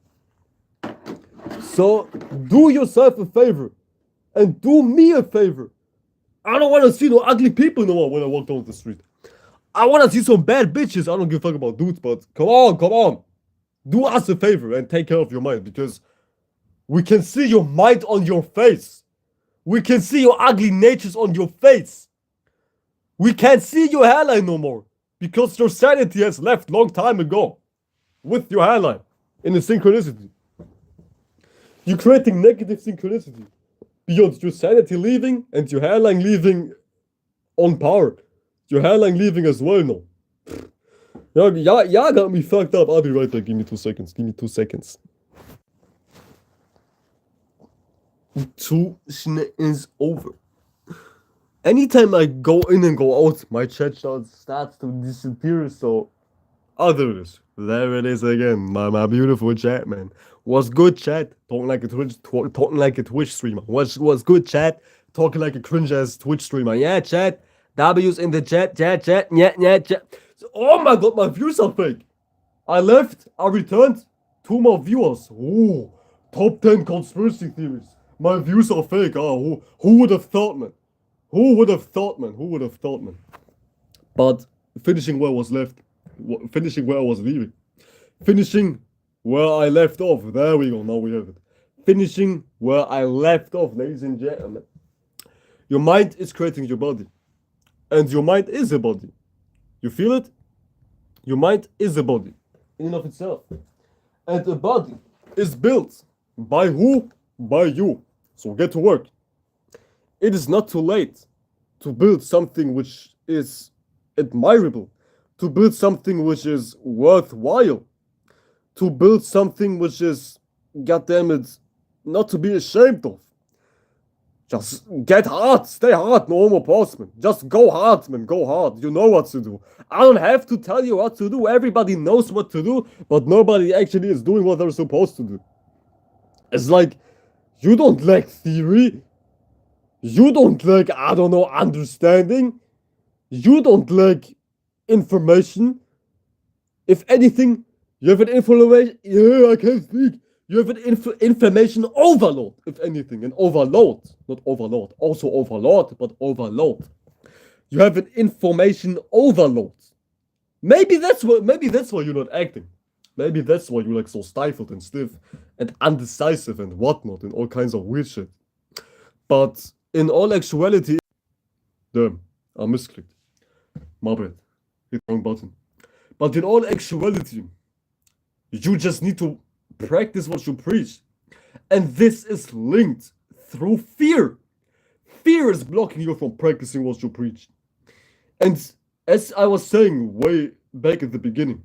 So, do yourself a favor. And do me a favor. I don't want to see no ugly people no more when I walk down the street. I want to see some bad bitches. I don't give a fuck about dudes, but come on. Do us a favor and take care of your mind, because we can see your mind on your face. We can see your ugly natures on your face. We can't see your hairline no more, because your sanity has left long time ago with your hairline in a synchronicity. You're creating negative synchronicity beyond your sanity leaving and your hairline leaving on par. Your hairline leaving as well now. Yeah, got me fucked up. I'll be right back. Give me 2 seconds. 2 is over. Anytime I go in and go out, my chat starts to disappear, so I'll do this. There it is again, my beautiful chat, man. What's good, chat? Talking like a Twitch streamer. What's good, chat? Talking like a cringe ass Twitch streamer. Yeah, chat. W's in the chat. Chat. Yeah, chat. Oh my god, my views are fake. I left. I returned. 2 more viewers. Ooh, top 10 conspiracy theories. My views are fake. Oh, who would have thought, man? Who would have thought, man? But finishing where I was left. Finishing where I was leaving. Finishing where I left off. There we go. Now we have it. Finishing where I left off, ladies and gentlemen. Your mind is creating your body. And your mind is a body. You feel it? Your mind is a body in and of itself. And a body is built by who? By you. So get to work. It is not too late to build something which is admirable, to build something which is worthwhile, to build something which is, goddammit, not to be ashamed of. Just get hard, stay hard, no more pause, man. Just go hard, man, go hard. You know what to do. I don't have to tell you what to do. Everybody knows what to do, but nobody actually is doing what they're supposed to do. It's like, you don't lack theory. You don't lack, I don't know, understanding. You don't lack information. If anything, you have an information. Yeah, I can't speak. You have an information overload, if anything, an overload, not overload, also overload, but overload. You have an information overload. Maybe that's why you're not acting. Maybe that's why you're like so stifled and stiff and undecisive and whatnot and all kinds of weird shit. But in all actuality, damn, I misclicked. My bad. Hit the wrong button. But in all actuality, you just need to practice what you preach. And this is linked through fear. Fear is blocking you from practicing what you preach. And as I was saying way back at the beginning,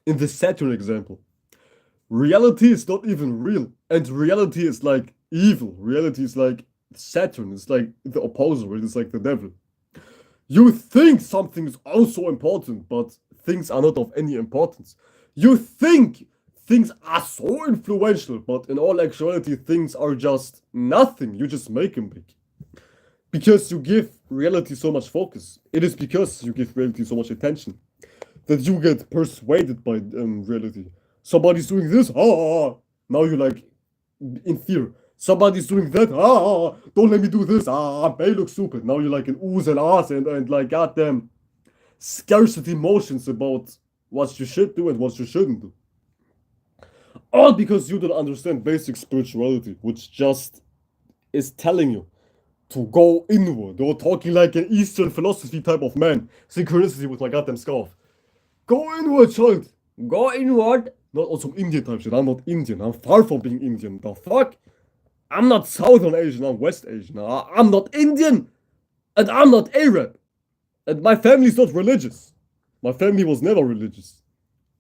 in the Saturn example, reality is not even real. And reality is like evil. Reality is like Saturn. It's like the opposite. It's like the devil. You think something is also important, but things are not of any importance. You think things are so influential, but in all actuality, things are just nothing. You just make them big. Because you give reality so much focus. It is because you give reality so much attention that you get persuaded by reality. Somebody's doing this, now you're like in fear. Somebody's doing that, don't let me do this, may look stupid. Now you're like in oohs and ahs and like goddamn scarcity emotions about what you should do and what you shouldn't do. All because you don't understand basic spirituality, which just is telling you to go inward. You're talking like an Eastern philosophy type of man. Synchronicity with my goddamn scarf. Go inward, child. Go inward. Not also Indian type shit. I'm not Indian. I'm far from being Indian. The fuck? I'm not Southern Asian. I'm West Asian. I'm not Indian. And I'm not Arab. And my family's not religious. My family was never religious.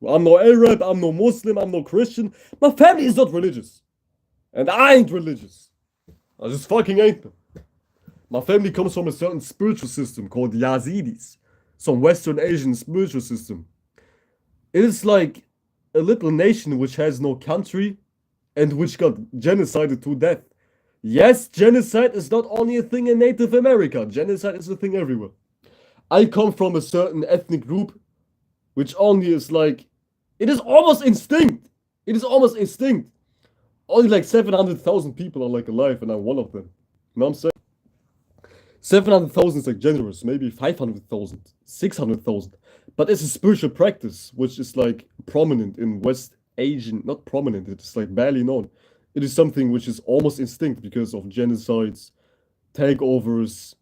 I'm no Arab. I'm no Muslim. I'm no Christian. My family is not religious. And I ain't religious. I just fucking ain't them. My family comes from a certain spiritual system called Yazidis. Some Western Asian spiritual system. It is like a little nation which has no country and which got genocided to death. Yes, genocide is not only a thing in Native America. Genocide is a thing everywhere. I come from a certain ethnic group which only is like... It is almost instinct. It is almost instinct. Only like 700,000 people are like alive and I'm one of them. You know what I'm saying? 700,000 is like generous, maybe 500,000, 600,000. But it's a spiritual practice, which is like prominent in West Asian, not prominent, it's like barely known. It is something which is almost instinct because of genocides, takeovers,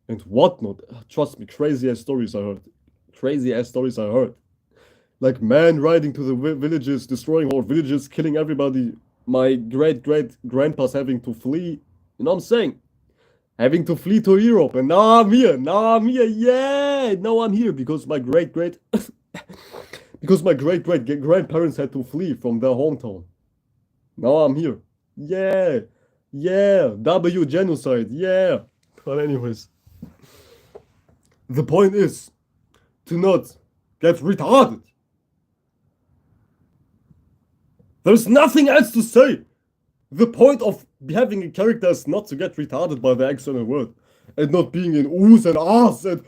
and whatnot. Trust me, crazy ass stories I heard. Crazy ass stories I heard. Like man riding to the villages, destroying whole villages, killing everybody. My great-great-grandpa's having to flee. You know what I'm saying? Having to flee to Europe, and now I'm here, yeah, now I'm here because my because my great-great-grandparents had to flee from their hometown. Now I'm here, yeah, W genocide, yeah. But anyways, the point is to not get retarded. There's nothing else to say. The point of having a character is not to get retarded by the external world and not being in oohs and ahs and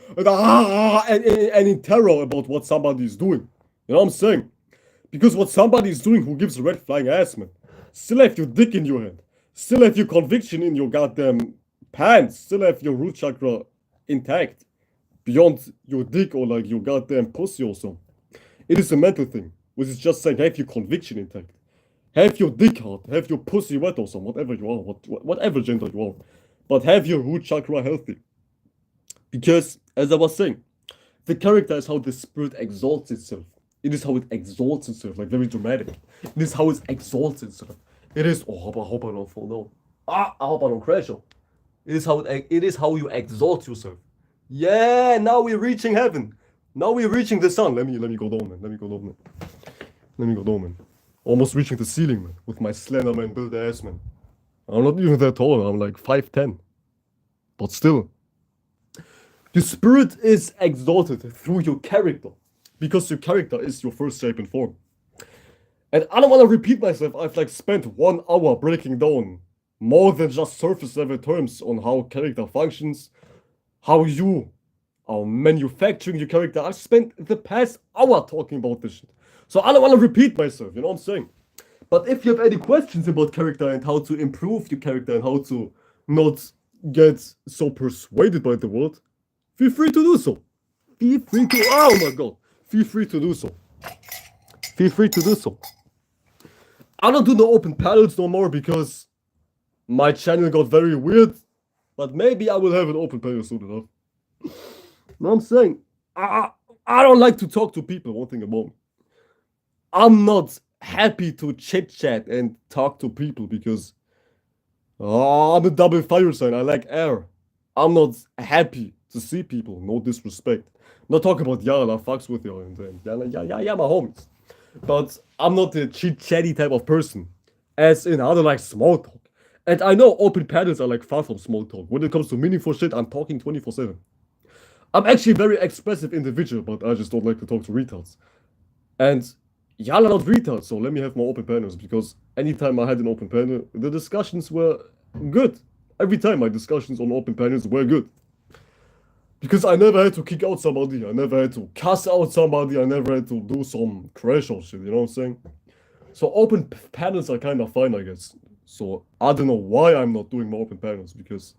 in terror about what somebody is doing. You know what I'm saying? Because what somebody is doing, who gives a red flying ass, man? Still have your dick in your hand. Still have your conviction in your goddamn pants. Still have your root chakra intact. Beyond your dick or like your goddamn pussy or so. It is a mental thing, which is just saying have your conviction intact. Have your dick hard, have your pussy wet or some, whatever you are, whatever gender you are. But have your root chakra healthy. Because, as I was saying, the character is how the spirit exalts itself. It is how it exalts itself, like very dramatic. It is how it exalts itself. It is, I hope I don't fall down. I hope I don't crash. It is how you exalt yourself. Yeah, now we're reaching heaven. Now we're reaching the sun. Let me go down, man. Let me go down, man. Almost reaching the ceiling, man, with my slender man built ass, man. I'm not even that tall, I'm like 5'10". But still. Your spirit is exalted through your character. Because your character is your first shape and form. And I don't want to repeat myself, I've like spent 1 hour breaking down more than just surface level terms on how character functions, how you are manufacturing your character. I've spent the past hour talking about this shit. So I don't want to repeat myself, you know what I'm saying? But if you have any questions about character and how to improve your character and how to not get so persuaded by the world, feel free to do so. Feel free to, oh my god, feel free to do so. Feel free to do so. I don't do no open panels no more because my channel got very weird. But maybe I will have an open panel soon enough. You know what I'm saying? I don't like to talk to people, one thing about me. I'm not happy to chit chat and talk to people because I'm a double fire sign. I like air. I'm not happy to see people. No disrespect. Not talking about y'all. I fucks with y'all and yeah, my homies. But I'm not a chit chatty type of person. As in, I don't like small talk. And I know open panels are like far from small talk. When it comes to meaningful shit, I'm talking 24/7. I'm actually a very expressive individual, but I just don't like to talk to retards. And y'all are not retards, so let me have more open panels, because anytime I had an open panel, the discussions were good. Every time my discussions on open panels were good. Because I never had to kick out somebody, I never had to cuss out somebody, I never had to do some crash or shit, you know what I'm saying? So open panels are kind of fine, I guess. So I don't know why I'm not doing more open panels, because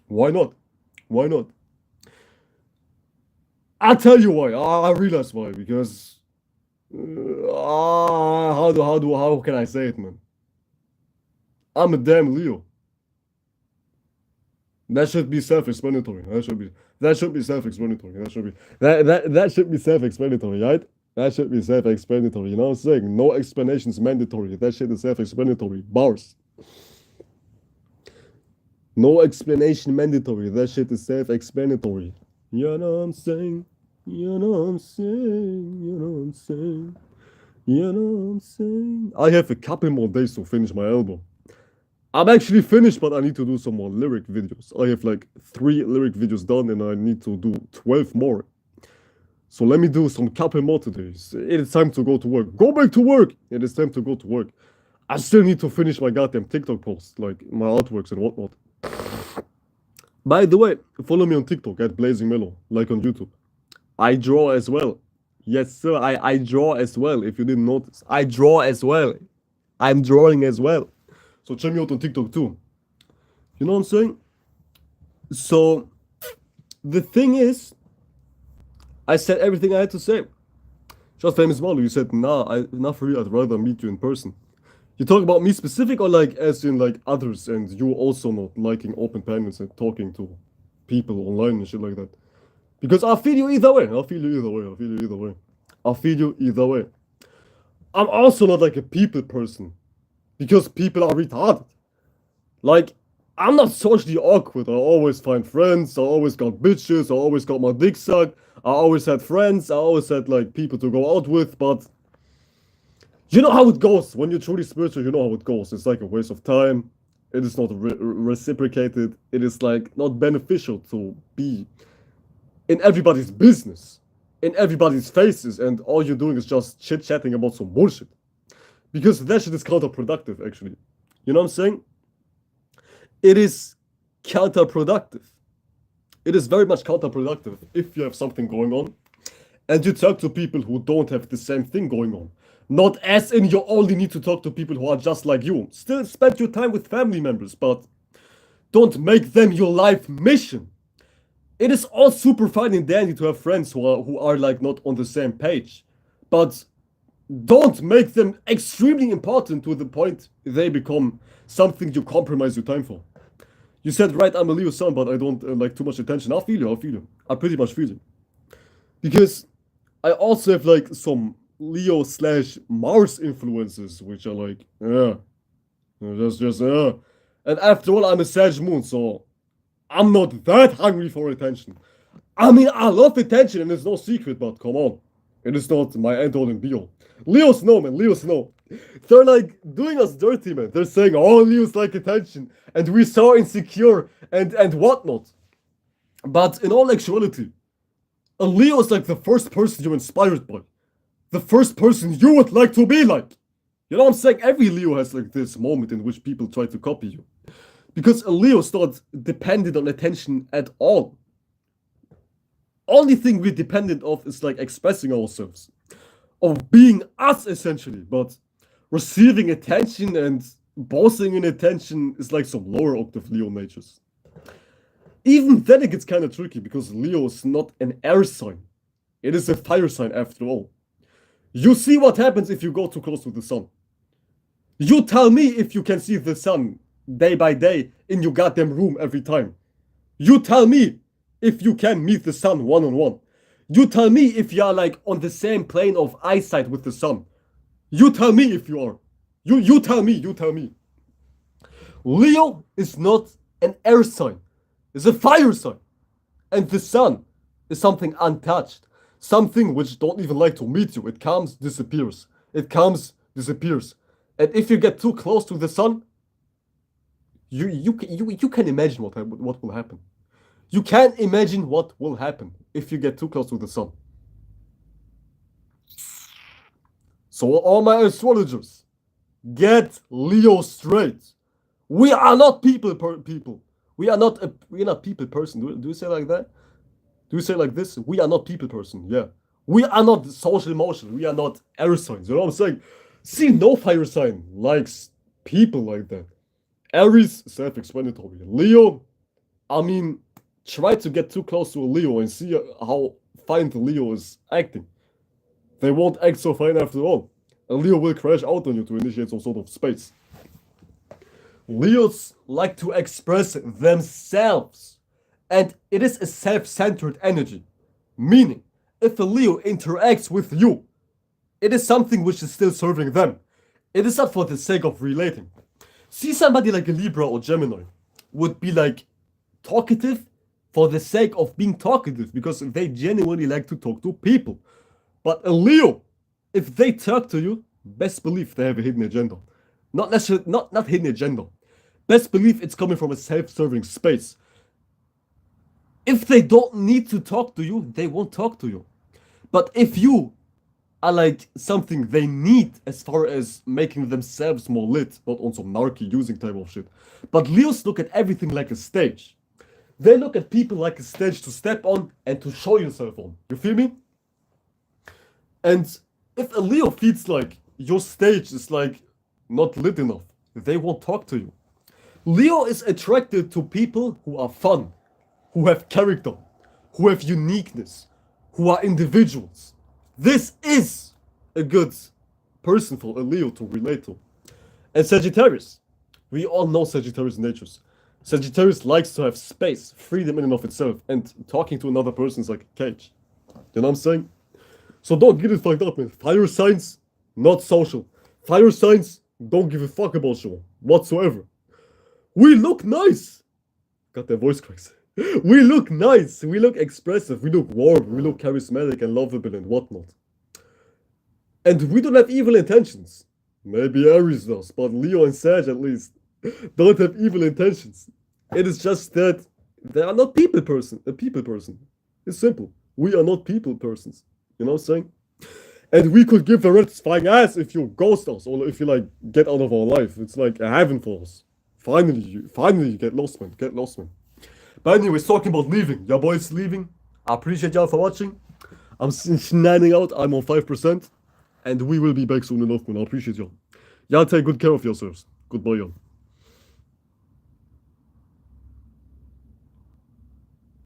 why not? Why not? I'll tell you why. I realize why. Because how can I say it, man? I'm a damn Leo. That should be self-explanatory. That should be self-explanatory. That should be self-explanatory, right? That should be self-explanatory. You know what I'm saying? No explanations mandatory. That shit is self-explanatory. Bars. No explanation mandatory. That shit is self-explanatory. You know what I'm saying? You know what I'm saying? You know what I'm saying? You know what I'm saying? I have a couple more days to finish my album. I'm actually finished, but I need to do some more lyric videos. I have like 3 lyric videos done, and I need to do 12 more. So let me do some couple more today. It is time to go to work. Go back to work! It is time to go to work. I still need to finish my goddamn TikTok posts, like my artworks and whatnot. By the way, follow me on TikTok at Blazing Mellow, like on YouTube. I draw as well. Yes, sir, I draw as well, if you didn't notice. I draw as well. I'm drawing as well. So check me out on TikTok too. You know what I'm saying? So the thing is, I said everything I had to say. Just famous model, you said, not for you, I'd rather meet you in person. You talk about me specific, or like as in like others, and you also not liking open panels and talking to people online and shit like that? Because I'll feel you either way. I'll feel you either way. I'll feel you either way. I'll feel you either way. I'm also not like a people person, because people are retarded. Like, I'm not socially awkward. I always find friends. I always got bitches. I always got my dick sucked. I always had friends. I always had like people to go out with. But you know how it goes. When you're truly spiritual, you know how it goes. It's like a waste of time. It is not reciprocated. It is like not beneficial to be in everybody's business, in everybody's faces, and all you're doing is just chit-chatting about some bullshit. Because that shit is counterproductive, actually. You know what I'm saying? It is counterproductive. It is very much counterproductive if you have something going on and you talk to people who don't have the same thing going on. Not as in you only need to talk to people who are just like you. Still spend your time with family members, but don't make them your life mission. It is all super fine and dandy to have friends who are like not on the same page. But don't make them extremely important to the point they become something you compromise your time for. You said, right, I'm a Leo sun, but I don't like too much attention. I'll feel you. I pretty much feel you. Because I also have like some Leo/Mars influences, which are like, And after all, I'm a Sag moon, so I'm not that hungry for attention. I mean, I love attention, and it's no secret, but come on. It is not my end all and be all. Leos know, man. Leos know. They're like doing us dirty, man. They're saying, oh, Leos like attention, and we're so insecure, and whatnot. But in all actuality, a Leo is like the first person you're inspired by. The first person you would like to be like. You know what I'm saying? Every Leo has like this moment in which people try to copy you. Because a Leo is not dependent on attention at all. Only thing we're dependent of is like expressing ourselves. Of being us, essentially. But receiving attention and boasting in attention is like some lower octave Leo natures. Even then it gets kind of tricky, because Leo is not an air sign. It is a fire sign after all. You see what happens if you go too close to the sun. You tell me if you can see the sun day by day in your goddamn room every time. You tell me if you can meet the sun one-on-one. You tell me if you are like on the same plane of eyesight with the sun. You tell me if you are. You tell me. Leo is not an air sign. It's a fire sign. And the sun is something untouched. Something which don't even like to meet you. It comes, disappears. It comes, disappears. And if you get too close to the sun, you can imagine what will happen. You can't imagine what will happen if you get too close to the sun. So all my astrologers, get Leo straight. We are not people. We are not people person. Do you say like that? Do you say like this? We are not people person. Yeah. We are not social emotion. We are not air signs. You know what I'm saying? See, no fire sign likes people like that. Aries, self-explanatory. Leo, I mean, try to get too close to a Leo and see how fine the Leo is acting. They won't act so fine after all. A Leo will crash out on you to initiate some sort of space. Leos like to express themselves, and it is a self-centered energy. Meaning, if a Leo interacts with you, it is something which is still serving them. It is not for the sake of relating. See, somebody like a Libra or Gemini would be like talkative for the sake of being talkative because they genuinely like to talk to people. But a Leo, if they talk to you, best believe they have a hidden agenda. Not necessarily, not hidden agenda. Best believe it's coming from a self-serving space. If they don't need to talk to you, they won't talk to you. But if you are like something they need as far as making themselves more lit, not on some narky using type of shit. But Leos look at everything like a stage. They look at people like a stage to step on and to show yourself on. You feel me? And if a Leo feels like your stage is like not lit enough, they won't talk to you. Leo is attracted to people who are fun, who have character, who have uniqueness, who are individuals. This is a good person for a Leo to relate to. And Sagittarius. We all know Sagittarius natures. Sagittarius likes to have space, freedom in and of itself, and talking to another person is like a cage. You know what I'm saying? So don't get it fucked up, man. Fire signs, not social. Fire signs don't give a fuck about you whatsoever. We look nice. Got their voice cracks. We look nice. We look expressive. We look warm. We look charismatic and lovable and whatnot. And we don't have evil intentions. Maybe Aries does, but Leo and Sag at least don't have evil intentions. It is just that they are not a people person. It's simple. We are not people persons. You know what I'm saying? And we could give a rat's flying ass if you ghost us or if you like get out of our life. It's like a heaven for us. Finally you get lost, man. Get lost, man. But anyways, talking about leaving. Your boy's leaving. I appreciate y'all for watching. I'm shining out. I'm on 5%. And we will be back soon enough, man. I appreciate y'all. Y'all take good care of yourselves. Goodbye, y'all.